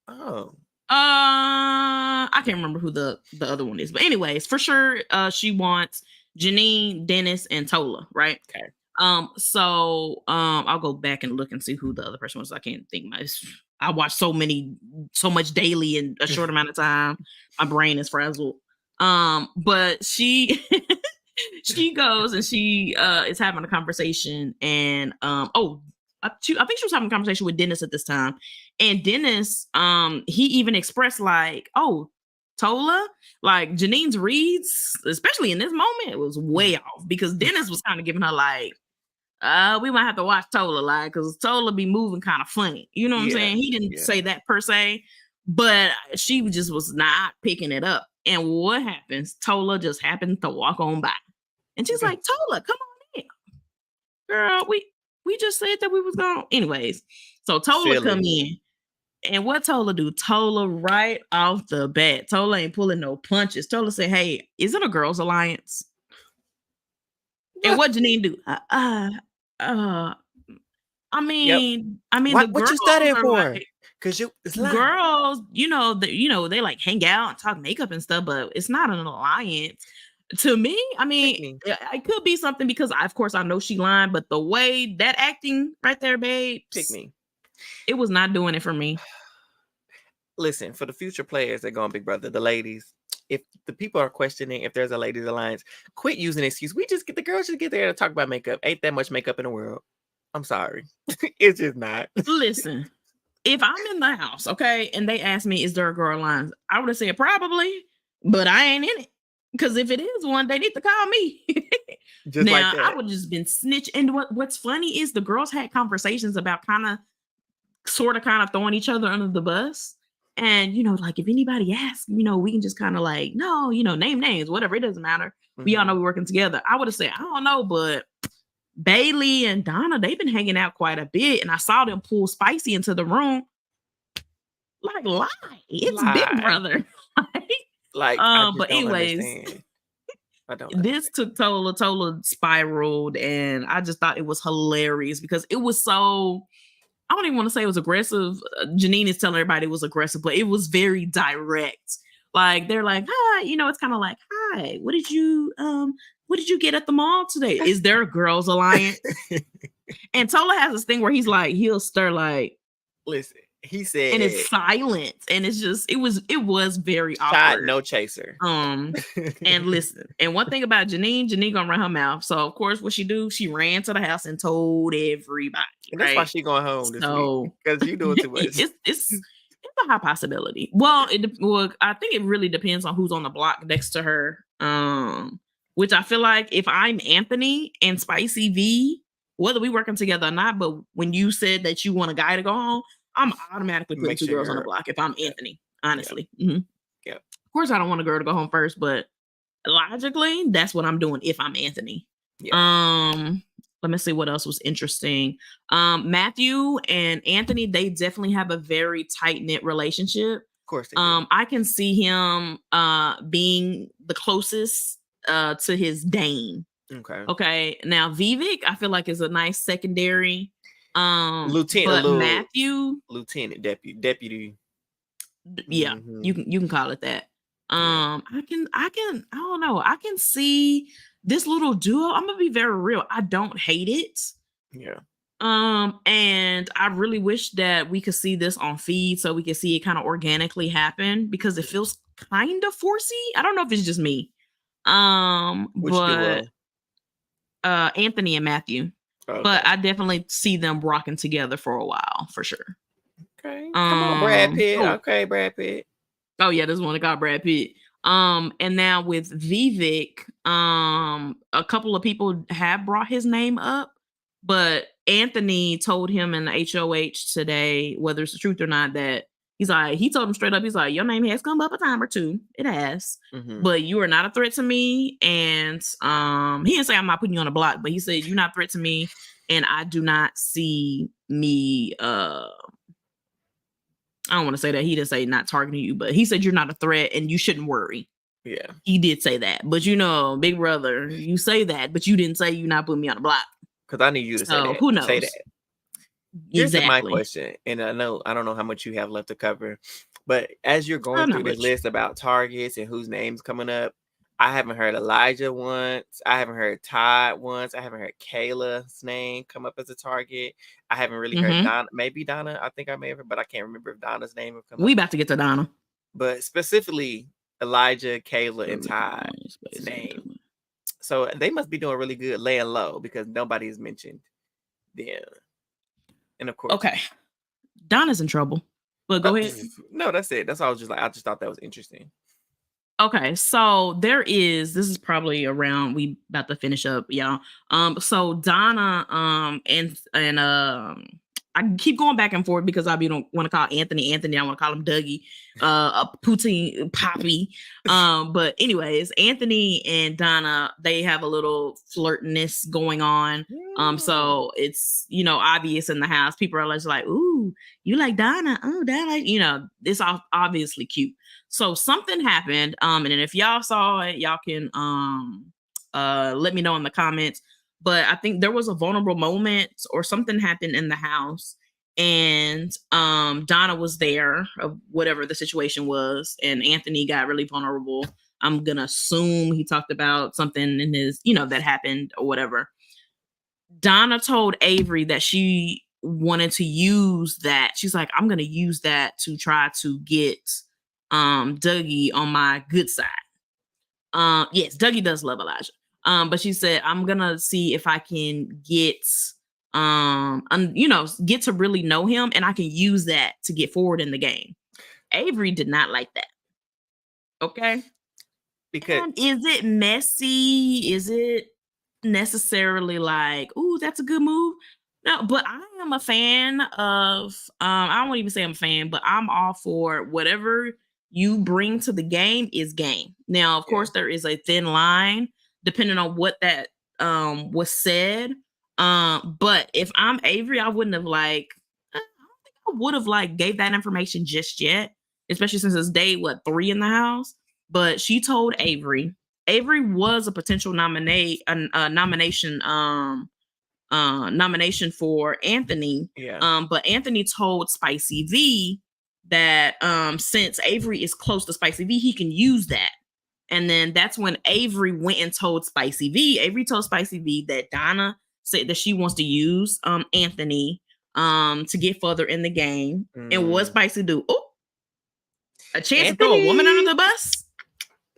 Oh. I can't remember who the other one is, but anyways, for sure, she wants Janine, Dennis, and Tola, right? Okay. So I'll go back and look and see who the other person was. I can't think. I watched so much daily in a short amount of time. My brain is frazzled. But she she goes and she is having a conversation, and I think she was having a conversation with Dennis at this time. And Dennis, he even expressed like, oh, Tola, like Janine's reads, especially in this moment, it was way off because Dennis was kind of giving her like, we might have to watch Tola, like, because Tola be moving kind of funny. You know what I'm saying? He didn't say that per se, but she just was not picking it up. And what happens? Tola just happened to walk on by. And she's like, Tola, come on in. Girl, we just said that we was going. Anyways, so Tola come in. And what Tola do? Tola right off the bat. Tola ain't pulling no punches. Tola say, hey, is it a girls' alliance? And what Janine do? I mean, what you studying for? Because girls, they like hang out and talk makeup and stuff, but it's not an alliance. To me, I mean, it could be something because of course I know she lying, but the way that acting right there, babe, pick me. It was not doing it for me. Listen, for the future players that go on Big Brother, the ladies, if the people are questioning if there's a ladies alliance, quit using excuse. We just get the girls just get there to talk about makeup. Ain't that much makeup in the world. I'm sorry. It's just not. Listen, if I'm in the house, okay, and they ask me, is there a girl alliance? I would have said probably, but I ain't in it. Because if it is one, they need to call me. Just now, like that. I would have just been snitched. And what's funny is the girls had conversations about kind of throwing each other under the bus. And, like if anybody asks, we can just kind of like, no, name names, whatever. It doesn't matter. We all know we're working together. I would have said, I don't know, but Byyyeee and Donna, they've been hanging out quite a bit. And I saw them pull Spicy into the room. Like, lie. It's Big Brother. Like, but anyways, I don't. This took Tola spiraled, and I just thought it was hilarious because it was so. I don't even want to say it was aggressive. Janine is telling everybody it was aggressive, but it was very direct. Like they're like, hi, it's kind of like, hi, what did you get at the mall today? Is there a girls' alliance? And Tola has this thing where he'll stir like, listen, he said, and it's silent, and it's just it was very shot, awkward. no chaser. And listen, and one thing about Janine gonna run her mouth. So of course, what she do? She ran to the house and told everybody. And that's why she going home this week, because you doing too much. It's a high possibility. Well, I think it really depends on who's on the block next to her. Which I feel like if I'm Anthony and Spicy V, whether we working together or not, but when you said that you want a guy to go home, I'm automatically putting two girls on the block if I'm Anthony, honestly. Yeah. Mm-hmm. Yeah. Of course, I don't want a girl to go home first, but logically, that's what I'm doing if I'm Anthony. Yeah. Let me see what else was interesting. Matthew and Anthony, they definitely have a very tight-knit relationship. Of course they do. I can see him being the closest to his Dane. Okay. Now Vivek, I feel like is a nice secondary. Lieutenant, but Matthew, lieutenant, deputy. Yeah, you can call it that. I don't know. I can see this little duo. I'm gonna be very real. I don't hate it. Yeah. And I really wish that we could see this on feed so we could see it kind of organically happen because it feels kind of forcey. I don't know if it's just me. Which but duo? Anthony and Matthew. Okay. But I definitely see them rocking together for a while, for sure. Okay. Come on, Brad Pitt. Okay, Brad Pitt. Oh yeah, this one that got Brad Pitt. And now with Vivek, a couple of people have brought his name up, but Anthony told him in the HOH today, whether it's the truth or not, that he told him straight up, he's like, your name has come up a time or two. It has. Mm-hmm. But you are not a threat to me. And he didn't say I'm not putting you on a block, but he said you're not a threat to me. And I do not see me I don't want to say that. He didn't say not targeting you, but he said you're not a threat and you shouldn't worry. Yeah. He did say that. But big brother, you say that, but you didn't say you're not putting me on a block. Because I need you to say that. Who knows? Say that. Here's my question, and I don't know how much you have left to cover, but as you're going through this list about targets and whose names coming up, I haven't heard Elijah once. I haven't heard Todd once. I haven't heard Kayla's name come up as a target. I haven't really heard Donna. Maybe Donna. I think I may have heard, but I can't remember if Donna's name will come up. We about to get to Donna. But specifically, Elijah, Kayla, and Todd's name. So they must be doing really good laying low because nobody's mentioned them. And of course, okay, Donna's in trouble. But go ahead. No, that's it. That's all. I just thought that was interesting. Okay, so this is probably around we about to finish up, y'all. So Donna, and I keep going back and forth because I don't want to call Anthony. I want to call him Dougie, Poutine Poppy. But anyways, Anthony and Donna, they have a little flirtness going on. So it's obvious in the house. People are just like, "Ooh, you like Donna? Oh, Donna." It's obviously cute. So something happened. And then if y'all saw it, y'all can let me know in the comments. But I think there was a vulnerable moment or something happened in the house and Donna was there, whatever the situation was, and Anthony got really vulnerable. I'm going to assume he talked about something in his, that happened or whatever. Donna told Avery that she wanted to use that. She's like, I'm going to use that to try to get Dougie on my good side. Yes, Dougie does love Elijah. But she said, I'm gonna see if I can get get to really know him, and I can use that to get forward in the game. Avery did not like that. Okay. Because is it messy? Is it necessarily like, ooh, that's a good move? No, but I am a fan of I won't even say I'm a fan, but I'm all for whatever you bring to the game is game. Now, of course, there is a thin line depending on what that was said. But if I'm Avery, I wouldn't have I don't think I would have gave that information just yet, especially since it's day 3 in the house. But she told Avery Avery was a potential nomination for Anthony. Yeah. But Anthony told Spicy V that since Avery is close to Spicy V, he can use that. And then that's when Avery went and told Spicy V. Avery told Spicy V that Donna said that she wants to use Anthony to get further in the game. And what Spicy do? Oh, a chance to throw a woman under the bus.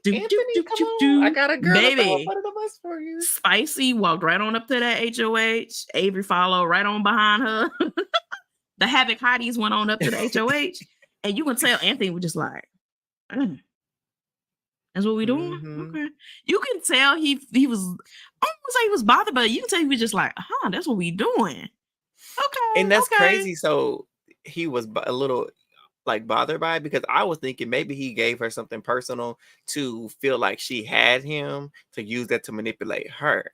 Anthony, come on. I got a girl to throw under the bus for you. Spicy walked right on up to that HOH. Avery followed right on behind her. The Havoc Hotties went on up to the HOH. And you can tell Anthony was just like, that's what we doing? Okay. You can tell he was, I don't say he was bothered, but you can tell he was just like, that's what we doing. Okay. And that's crazy. So he was a little like bothered by it, because I was thinking maybe he gave her something personal to feel like she had him to use that to manipulate her.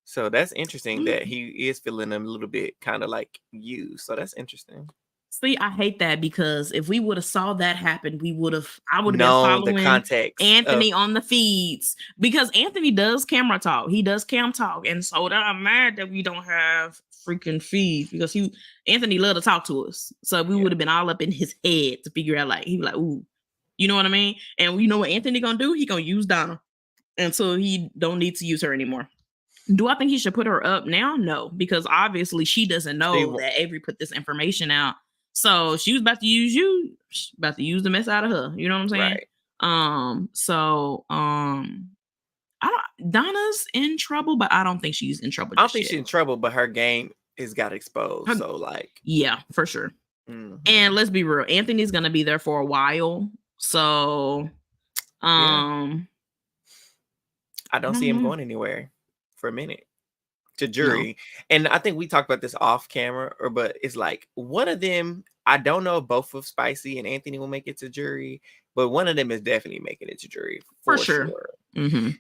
So that's interesting that he is feeling a little bit kind of like used. So that's interesting. See, I hate that, because if we would have saw that happen, I would have been following the context Anthony on the feeds, because Anthony does camera talk. He does cam talk. And so I'm mad that we don't have freaking feeds, because Anthony loved to talk to us. So we would have been all up in his head to figure out, like, he'd be like, ooh, you know what I mean? And you know what Anthony gonna do? He gonna use Donna until he don't need to use her anymore. Do I think he should put her up now? No, because obviously she doesn't know that Avery put this information out. So she was about to use you, about to use the mess out of her. You know what I'm saying? Right. Donna's in trouble, but I don't think she's in trouble. I don't think she's in trouble, but her game has got exposed. Yeah, for sure. And let's be real, Anthony's gonna be there for a while. So I don't see him going anywhere for a minute. To jury. No. And I think we talked about this off camera, but it's like one of them, I don't know if both of Spicy and Anthony will make it to jury, but one of them is definitely making it to jury for sure. And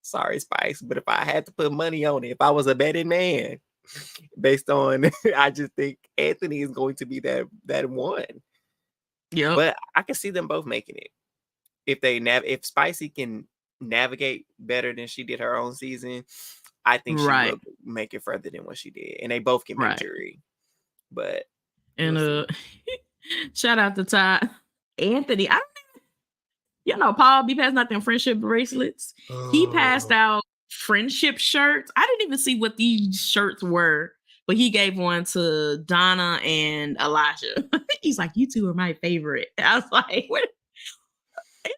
sorry Spice, but if I had to put money on it, if I was a betting man, based on I just think Anthony is going to be that one. Yeah. But I can see them both making it. If Spicy can navigate better than she did her own season, I think she will make it further than what she did, and they both can make jury. But shout out to Todd Anthony. Paul be passing out them friendship bracelets. He passed out friendship shirts. I didn't even see what these shirts were, but he gave one to Donna and Elijah. He's like, "You two are my favorite." I was like, "Where did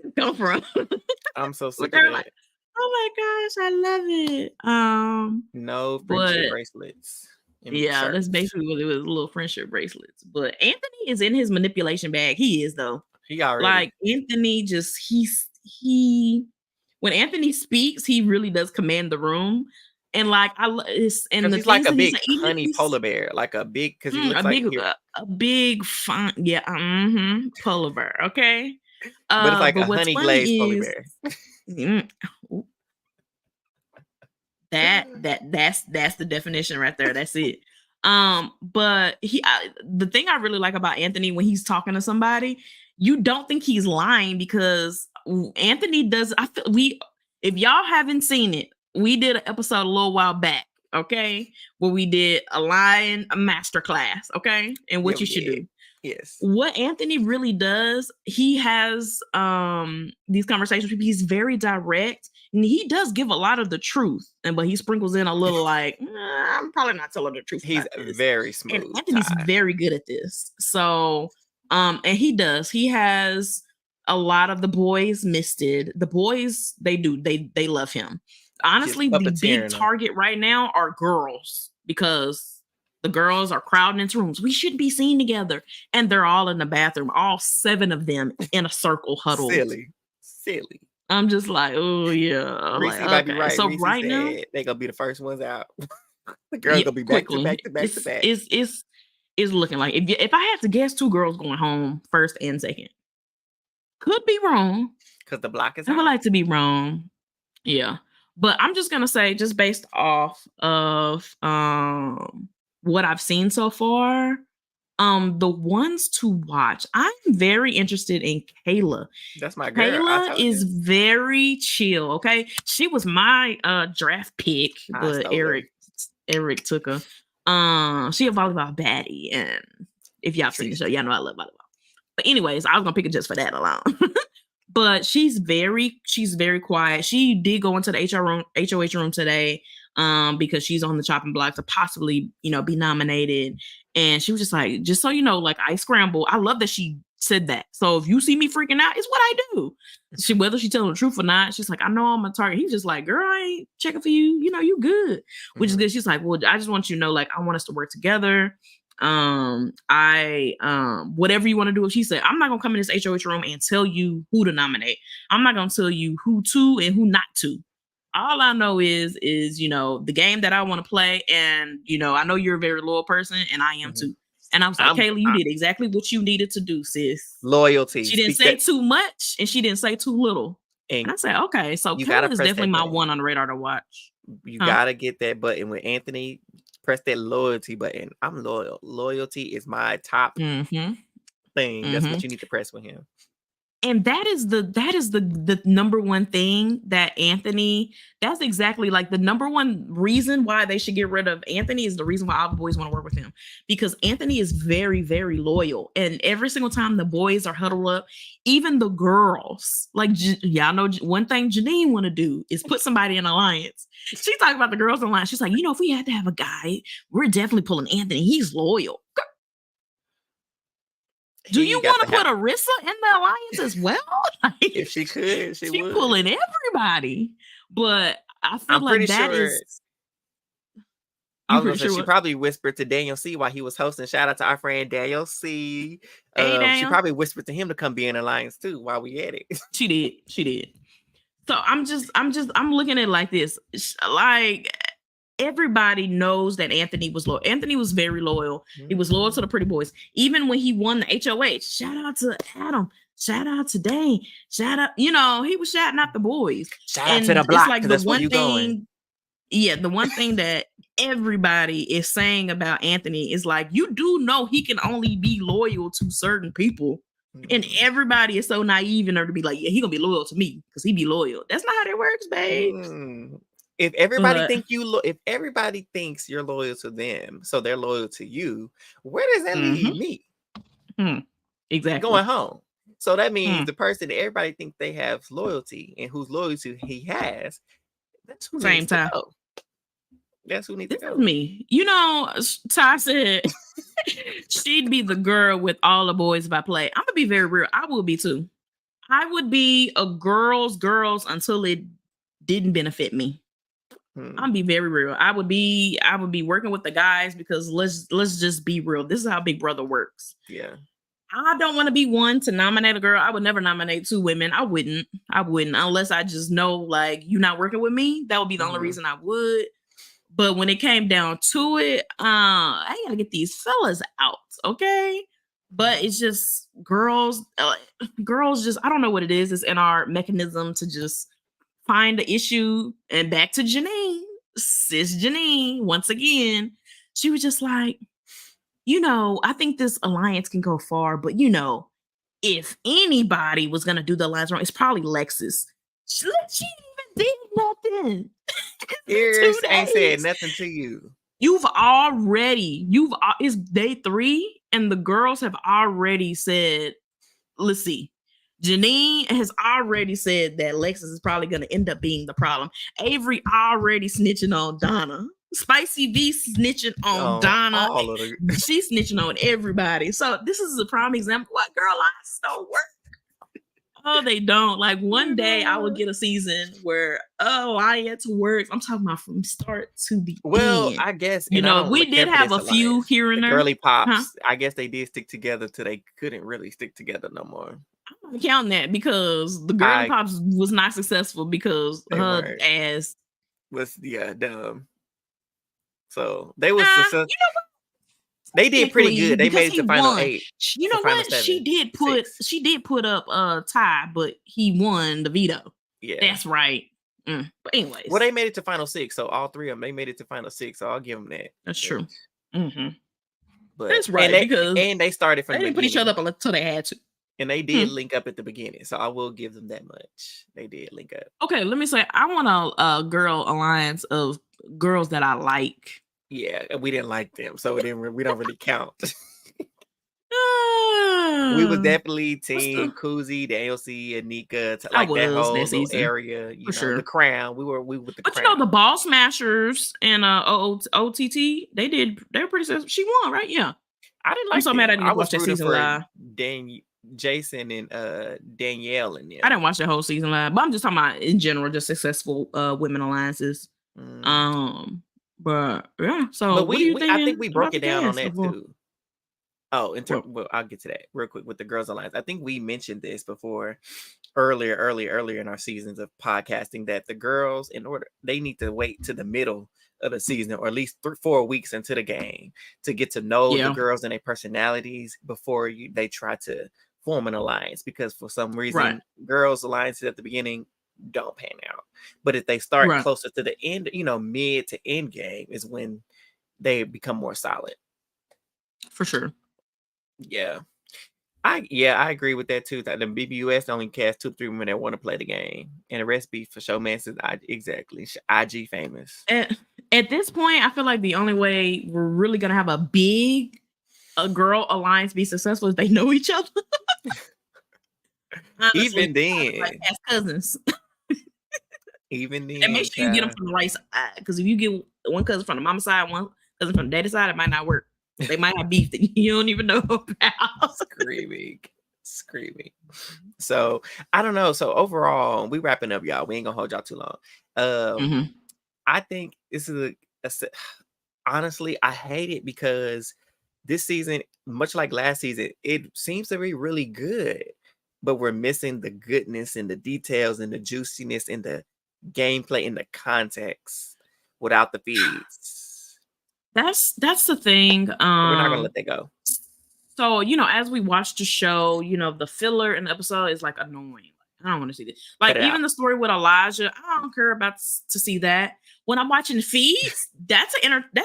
it come from?" I'm so sick of it. Oh my gosh, I love it. No friendship bracelets. Yeah, that's basically what it was, little friendship bracelets. But Anthony is in his manipulation bag. He is, though. He already like Anthony just he when Anthony speaks, he really does command the room. And like he's like a big honey polar bear, like a big because he looks a big fun, polar bear. Okay. But it's like a honey glazed polar bear. That's the definition right there. That's it. But the thing I really like about Anthony when he's talking to somebody, you don't think he's lying, because Anthony does. If y'all haven't seen it, we did an episode a little while back, okay, where we did a masterclass, okay, and what you should do. Yes. What Anthony really does, he has these conversations with people. He's very direct, and he does give a lot of the truth, but he sprinkles in a little like, I'm probably not telling the truth. He's very smooth. And Anthony's very good at this. So, and he has a lot of the boys misted. The boys, they love him. Honestly, the big target right now are girls, because the girls are crowding into rooms. We shouldn't be seen together. And they're all in the bathroom, all 7 of them in a circle huddled. Silly. I'm just like, oh, yeah. Reese might be right. So Reese right now, they're going to be the first ones out. The girls going to be back to back. It's looking like, if I had to guess, 2 girls going home first and second. Could be wrong. Because the block is I would like to be wrong. Yeah. But I'm just going to say, just based off of what I've seen so far, The ones to watch, I'm very interested in Kayla. That's my girl. Kayla is very chill. Okay, she was my draft pick, but Eric took her. She a volleyball baddie, and if y'all seen the show, y'all know I love volleyball. But anyways, I was gonna pick it just for that alone. But she's very quiet. She did go into the HOH room today, because she's on the chopping block to possibly, be nominated. And she was just like, just so you know, like, I scramble. I love that she said that. So if you see me freaking out, it's what I do. Whether she's telling the truth or not, she's like, I know I'm a target. He's just like, girl, I ain't checking for you. You good, which is good. She's like, well, I just want you to know, like, I want us to work together. Whatever you want to do. She said, I'm not gonna come in this HOH room and tell you who to nominate. I'm not gonna tell you who to and who not to. All I know is the game that I want to play, and I know you're a very loyal person, and I am too. And I was like, Kayla, you did exactly what you needed to do, sis. Loyalty. She didn't say too much, and she didn't say too little. And I said, okay, so Kayla is definitely my one on the radar to watch. You gotta get that button with Anthony. Press that loyalty button. I'm loyal. Loyalty is my top thing. That's what you need to press with him. And that is the number one thing that Anthony, that's exactly like the number one reason why they should get rid of Anthony is the reason why all the boys want to work with him, because Anthony is very, very loyal. And every single time the boys are huddled up, even the girls, like, y'all know one thing Janine want to do is put somebody in alliance. She talking about the girls in alliance. She's like, if we had to have a guy, we're definitely pulling Anthony. He's loyal. Do you want to put Arissa in the alliance as well? Like, if she could, she would. Pulling everybody. But I feel like that is. She probably whispered to Daniel C while he was hosting. Shout out to our friend Daniel C. Hey, she probably whispered to him to come be in alliance too while we had it. She did. So I'm looking at it like this. Like, everybody knows that Anthony was loyal. Anthony was very loyal. He was loyal to the pretty boys. Even when he won the HOH, shout out to Adam. Shout out to Dane. Shout out, he was shouting out the boys. Shout out to the block. Like the one thing, going. Yeah, the one thing that everybody is saying about Anthony is like, you do know he can only be loyal to certain people. And everybody is so naive in order to be like, yeah, he gonna be loyal to me because he be loyal. That's not how that works, babe. If everybody if everybody thinks you're loyal to them, so they're loyal to you, where does that leave me? Exactly. Going home. So that means the person that everybody thinks they have loyalty and whose loyalty he has, that's who needs to go. That's who needs to go. This is me. Ty said she'd be the girl with all the boys if I play. I'm gonna be very real. I will be too. I would be a girls until it didn't benefit me. I'll be very real. I would be working with the guys because let's just be real. This is how Big Brother works. Yeah. I don't want to be one to nominate a girl. I would never nominate two women. I wouldn't unless I just know, like, you're not working with me. That would be the only reason I would. But when it came down to it, I gotta get these fellas out, okay? But it's just girls just, I don't know what it is. It's in our mechanism to just find the issue. And back to Janine, sis Janine, once again, she was just like, I think this alliance can go far, but if anybody was gonna do the alliance wrong, it's probably Lexus. She even did nothing. Ears ain't said nothing to you. It's day 3, and the girls have already said, let's see. Janine has already said that Lexus is probably going to end up being the problem. Avery already snitching on Donna. Spicy V snitching on Donna. She's snitching on everybody. So this is a prime example. What, girl, lies don't work. Oh, they don't. Like, one day I will get a season where, I had to work. I'm talking about from start to the end. Well, I guess, we did have a few here and there. Girly pops, I guess they did stick together till they couldn't really stick together no more. I'm not counting that because the girly pops was not successful because her ass was dumb. So they was successful. You know what? They did pretty good. They made it to final 8. You know what? She did put up a tie, but he won the veto. Yeah, that's right. But anyways, well, they made it to final 6. So all 3 of them, they made it to final 6. So I'll give them that. That's true. But that's right, because they started from they didn't put each other up until they had to. And they did link up at the beginning, so I will give them that much. They did link up. Okay, let me say, I want a girl alliance of girls that I like. Yeah, we didn't like them, so we don't really count. We was definitely team Kuzi, Daniel C, Anika, like that whole little area. You know, sure. The Crown. We were with the But Crown. You know, the Ball Smashers and OTT, they were pretty successful. She won, right? Yeah. I didn't like. I'm so mad I didn't watch that season live. Jason and Danielle and them. I didn't watch the whole season live, but I'm just talking about in general, just successful women alliances. But yeah, so but what do you think? I think we broke it down on that too. Oh, well, I'll get to that real quick with the Girls Alliance. I think we mentioned this before earlier in our seasons of podcasting, that the girls, they need to wait to the middle of the season, or at least 4 weeks into the game, to get to know the girls and their personalities before they try to form an alliance, because for some reason girls alliances at the beginning don't pan out, but if they start closer to the end, mid to end game, is when they become more solid. For sure. I agree with that too. That the BBUS only cast 2-3 women that want to play the game, and the rest be for showmances. Exactly, IG famous. At this point, I feel like the only way we're really gonna have a girl alliance be successful is they know each other. Honestly, even then, like as cousins. Even then, and make sure you get them from the right side, because if you get one cousin from the mama side, one cousin from the daddy side, it might not work. They might have beef that you don't even know about. Screaming. So I don't know. So overall, we wrapping up, y'all. We ain't gonna hold y'all too long. I think this is honestly, I hate it because this season, much like last season, it seems to be really good, but we're missing the goodness and the details and the juiciness and the gameplay and the context without the feeds. That's the thing. We're not gonna let that go. So, as we watch the show, the filler in the episode is like annoying. I don't want to see this. Like even the story with Elijah, I don't care about to see that. When I'm watching feeds, that's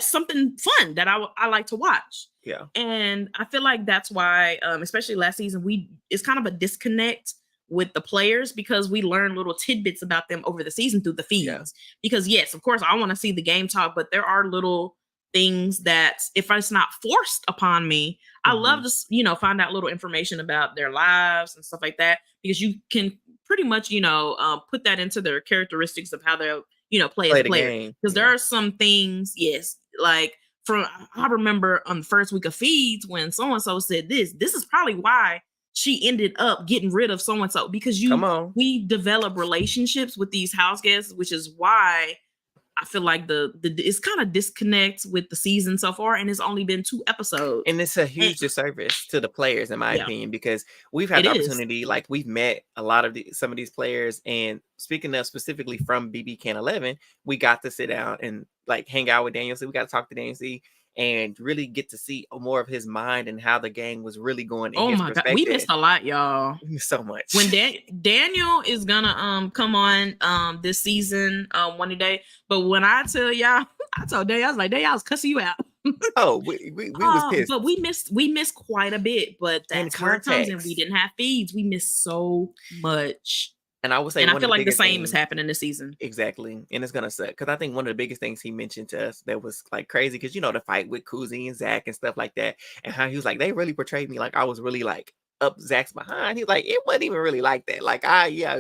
something fun that I like to watch. Yeah. And I feel like that's why, especially last season, it's kind of a disconnect with the players, because we learn little tidbits about them over the season through the feeds. Yeah. Because yes, of course, I want to see the game talk, but there are little things that if it's not forced upon me, I love to, find out little information about their lives and stuff like that, because you can pretty much, put that into their characteristics of how they'll, play as a player. Because there are some things, yes, like I remember on the first week of feeds when so-and-so said this is probably why she ended up getting rid of so-and-so, because we develop relationships with these house guests, which is why I feel like it's kind of disconnects with the season so far, and it's only been 2 episodes. And it's a huge disservice to the players, in my opinion, because we've had the opportunity, like we've met a lot of some of these players, and speaking of specifically from BBCAN12, we got to sit down and like hang out with Daniel C. We got to talk to Daniel C. and really get to see more of his mind and how the game was really going. In his perspective. God, we missed a lot, y'all. We missed so much. When Daniel is gonna come on this season one day, but when I tell y'all, I told Daniel, I was like, Daniel, I was cussing you out. we was pissed, but we missed quite a bit. But that's where it comes in. We didn't have feeds. We missed so much. And I would say, and I feel like the same is happening this season. Exactly. And it's gonna suck, because I think one of the biggest things he mentioned to us that was like crazy, because the fight with Kuzi and Zach and stuff like that, and how he was like, they really portrayed me like I was really like up Zach's behind. He's like, it wasn't even really like that. Like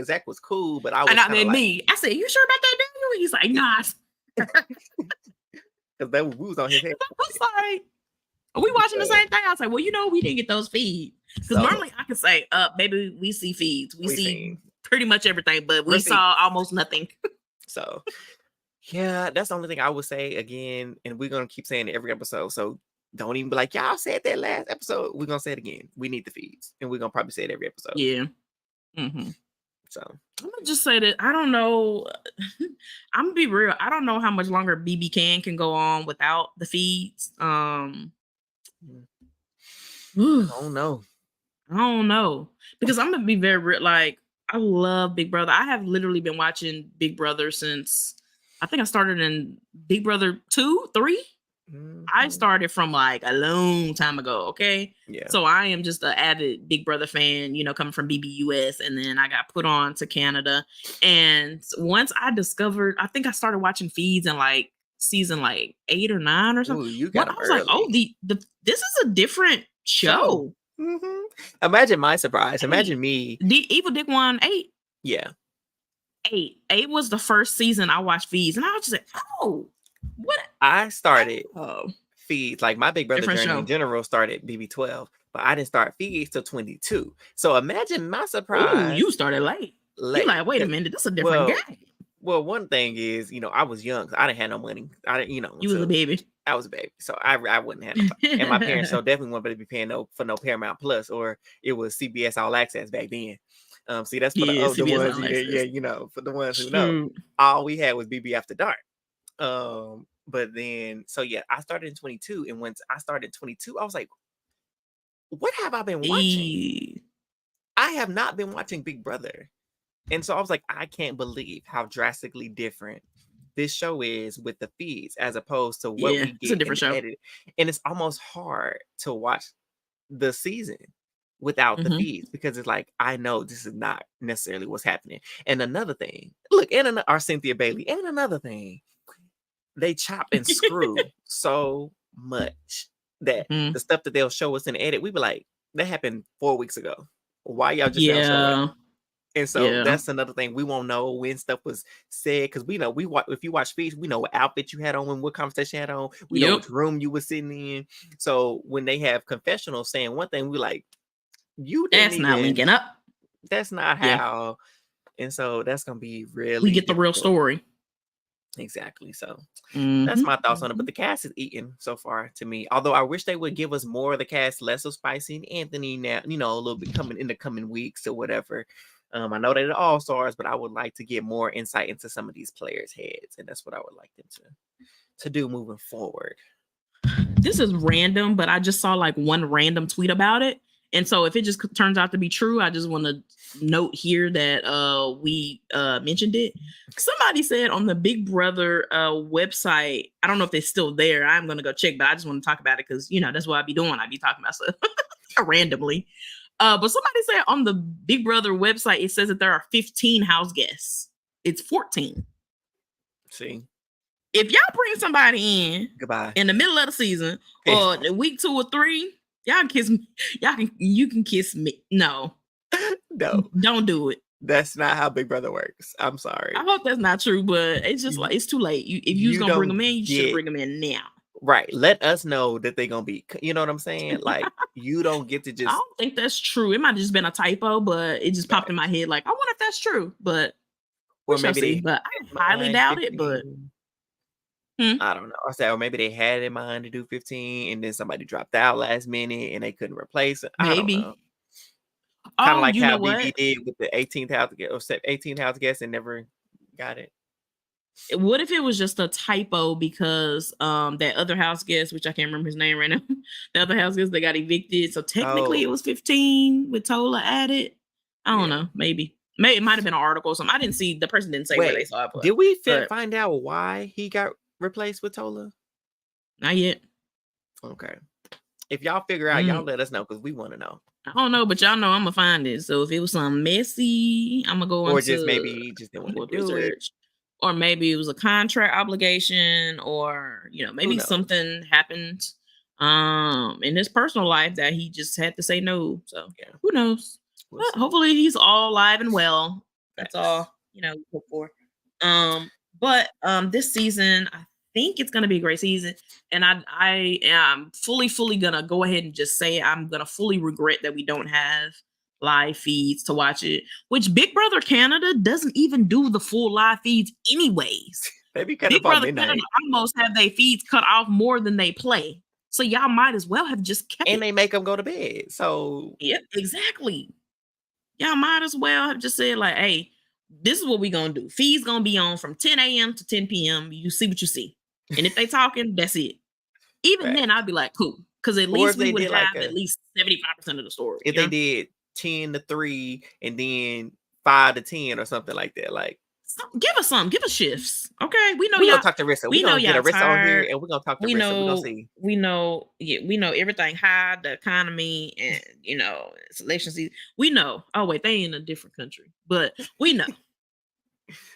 Zach was cool, but I was. And I mean, me. I said, you sure about that, Daniel? He's like, nah. Because we was on his head. I was like, are we watching the same thing? I was like, well, we didn't get those feeds. Because normally I could say, maybe we see feeds. We see pretty much everything, but we saw almost nothing. So, yeah, that's the only thing I would say again. And we're going to keep saying it every episode. So don't even be like, y'all said that last episode. We're going to say it again. We need the feeds. And we're going to probably say it every episode. Yeah. So I'm gonna just say that I don't know. I'm gonna be real. I don't know how much longer BBCAN can go on without the feeds. I don't know, because I'm gonna be very real. Like, I love Big Brother. I have literally been watching Big Brother since I think I started in Big Brother 2, 3. I started from like a long time ago, okay? Yeah. So I am just an avid Big Brother fan, coming from BBUS, and then I got put on to Canada. And once I discovered, I think I started watching feeds in like season like 8 or 9 or something. Ooh, you got I was like, oh, this is a different show. Imagine my surprise. Imagine me. The Evil Dick won 8. Yeah. 8 was the first season I watched feeds, and I was just like, oh, what? I started feeds, like my Big Brother Different journey show. in general started BB12, but I didn't start feeds till 22. So imagine my surprise. Ooh, you started late. You like, wait a minute, this is a different game. Well, one thing is, I was young, so I didn't have no money. I didn't, You was a baby. I was a baby, so I wouldn't have no. And my parents so definitely wouldn't be paying for no Paramount Plus, or it was CBS All Access back then. See, that's for the older ones. Yeah, for the ones who know. All we had was BB After Dark. But then, so yeah, I started in 22, and once I started in 22, I was like, what have I been watching? I have not been watching Big Brother. And so I was like, I can't believe how drastically different this show is with the feeds as opposed to what we get. It's a different show. Edit. And it's almost hard to watch the season without the feeds, because it's like, I know this is not necessarily what's happening. And another thing, look, our Cynthia Bailey, and another thing, they chop and screw so much that the stuff that they'll show us in the edit, we be like, that happened 4 weeks ago. Why y'all just now showing up? And so that's another thing. We won't know when stuff was said, because we know if you watch speech, we know what outfit you had on, what conversation you had on. We know which room you were sitting in. So when they have confessionals saying one thing, we like, that's not linking up. That's not how. And so that's gonna be really. We get the real story. Exactly. So that's my thoughts on it. But the cast is eating so far to me. Although I wish they would give us more of the cast, less of Spicy and Anthony now, a little bit coming in the coming weeks or whatever. I know they're all stars, but I would like to get more insight into some of these players' heads, and that's what I would like them to do moving forward. This is random, but I just saw like one random tweet about it. And so if it just turns out to be true, I just want to note here that we mentioned it. Somebody said on the Big Brother website, I don't know if they're still there. I'm going to go check, but I just want to talk about it because, that's what I be doing. I be talking about stuff randomly. But somebody said on the Big Brother website, it says that there are 15 house guests. It's 14. See? If y'all bring somebody in goodbye in the middle of the season or week 2 or 3, y'all can kiss me. You can kiss me. No, don't do it. That's not how Big Brother works. I'm sorry. I hope that's not true, but it's just like it's too late. If you was gonna bring them in, you should bring them in now. Right. Let us know that they're gonna be. You know what I'm saying? Like you don't get to just. I don't think that's true. It might have just been a typo, but it just popped in my head. Like I wonder if that's true, but or maybe but I highly doubt it. But I don't know. I said, or maybe they had in mind to do 15, and then somebody dropped out last minute, and they couldn't replace it. Maybe. Kind of like how BB did with the 18th house or 18th house guest and never got it. What if it was just a typo because that other house guest, which I can't remember his name right now, the other house guest, they got evicted. So technically it was 15 with Tola added. I don't know. Maybe it might have been an article or something. I didn't see, the person didn't say where they saw it. Did we find out why he got replaced with Tola? Not yet. Okay. If y'all figure out, y'all let us know because we want to know. I don't know, but y'all know I'm gonna find it. So if it was something messy, I'm gonna go or just maybe he just didn't want to do it. Or maybe it was a contract obligation, or maybe something happened in his personal life that he just had to say no. So who knows? But hopefully he's all alive and well. That's all we hope for. But this season, I think it's gonna be a great season, and I am fully gonna go ahead and just say I'm gonna fully regret that we don't have live feeds to watch it, which Big Brother Canada doesn't even do the full live feeds anyways. Big Brother Canada almost have their feeds cut off more than they play, so y'all might as well have just kept and they make them go to bed. So yeah, exactly. Y'all might as well have just said like, hey, this is what we gonna do. Feeds gonna be on from 10 a.m. to 10 p.m. You see what you see, and if they talking, that's it. Even then, I'd be like, cool, because at least we would have at least 75% of the story. If they did 10 to 3 and then 5 to 10 or something like that, like Give us some. Give us shifts. Okay, we know We're y'all. gonna talk to Rissa. We're gonna get Rissa on here, and we're gonna talk to Rissa. We're gonna see. We know. Yeah, we know everything. High, the economy, and it's election season. We know. Oh wait, they in a different country, but we know.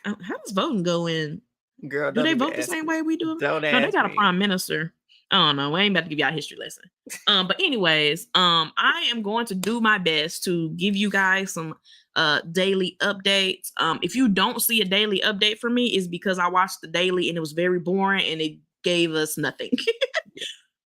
How does voting go in? Girl, do they vote the same way we do? Don't ask No, they got me. a prime minister. I don't know. We ain't about to give y'all a history lesson. But anyways, I am going to do my best to give you guys some daily updates. If you don't see a daily update from me, is because I watched the daily and it was very boring and it gave us nothing.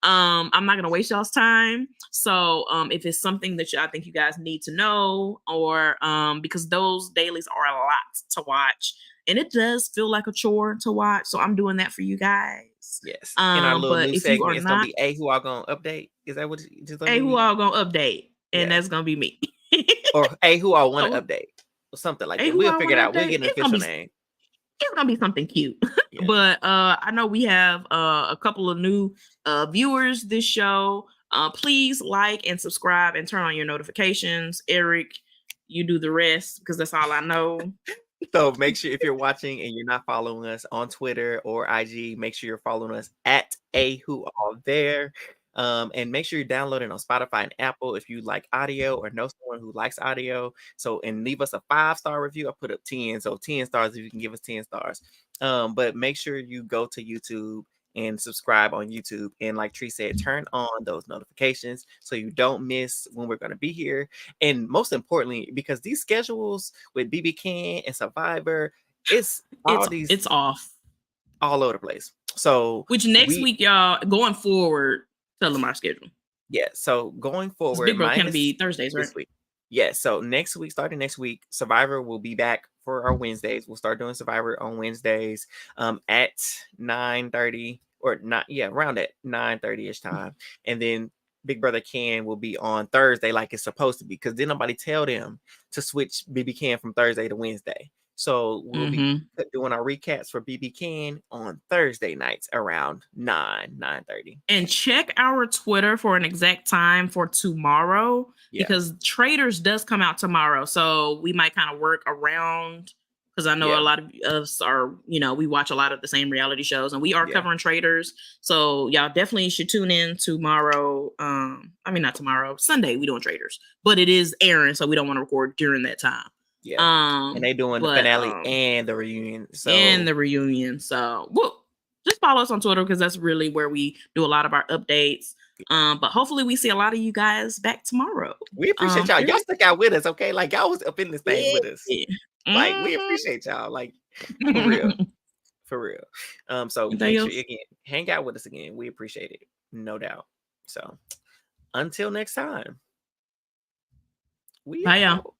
I'm not gonna waste y'all's time. So if it's something that I think you guys need to know, or because those dailies are a lot to watch. And it does feel like a chore to watch. So I'm doing that for you guys. Yes. In our little new segment, it's not, gonna be A Who All Gonna Update. Is that what it's gonna be? A Who All Gonna Update. And that's gonna be me. Or A Who All Wanna Update. Or something like that. We'll figure it out. We'll get an official name. It's gonna be something cute. But I know we have a couple of new viewers this show. Please like and subscribe and turn on your notifications. Eric, you do the rest because that's all I know. So make sure if you're watching and you're not following us on Twitter or IG, make sure you're following us at A Who All There. And make sure you're downloading on Spotify and Apple if you like audio or know someone who likes audio. So, and leave us a 5-star review. I put up 10. So 10 stars if you can give us 10 stars. But make sure you go to YouTube and subscribe on YouTube. And like Tree said, turn on those notifications so you don't miss when we're going to be here. And most importantly, because these schedules with BBCAN and Survivor, it's off all over the place. So which next week, y'all, going forward, tell them our schedule. Yeah, so going forward, Big Bro can be Thursdays, right? This week. Yeah, so starting next week, Survivor will be back for our Wednesdays. We'll start doing Survivor on Wednesdays at 9:30 or not, around at 9:30ish time. And then Big Brother Can will be on Thursday like it's supposed to be, because then nobody tell them to switch BBCAN from Thursday to Wednesday. So we'll be doing our recaps for BBCAN on Thursday nights around 9:30. And check our Twitter for an exact time for tomorrow, because Traders does come out tomorrow. So we might kind of work around, because I know a lot of us are, we watch a lot of the same reality shows and we are covering Traders. So y'all definitely should tune in tomorrow. Not tomorrow, Sunday, we doing Traders, but it is airing. So we don't want to record during that time. Yeah. And they doing the finale and the reunion. So just follow us on Twitter, because that's really where we do a lot of our updates. But hopefully we see a lot of you guys back tomorrow. We appreciate y'all. Y'all stuck out with us, okay? Like y'all was up in this thing with us. Like we appreciate y'all. Like for real. For real. So make sure again, hang out with us again. We appreciate it. No doubt. So until next time. Bye, y'all.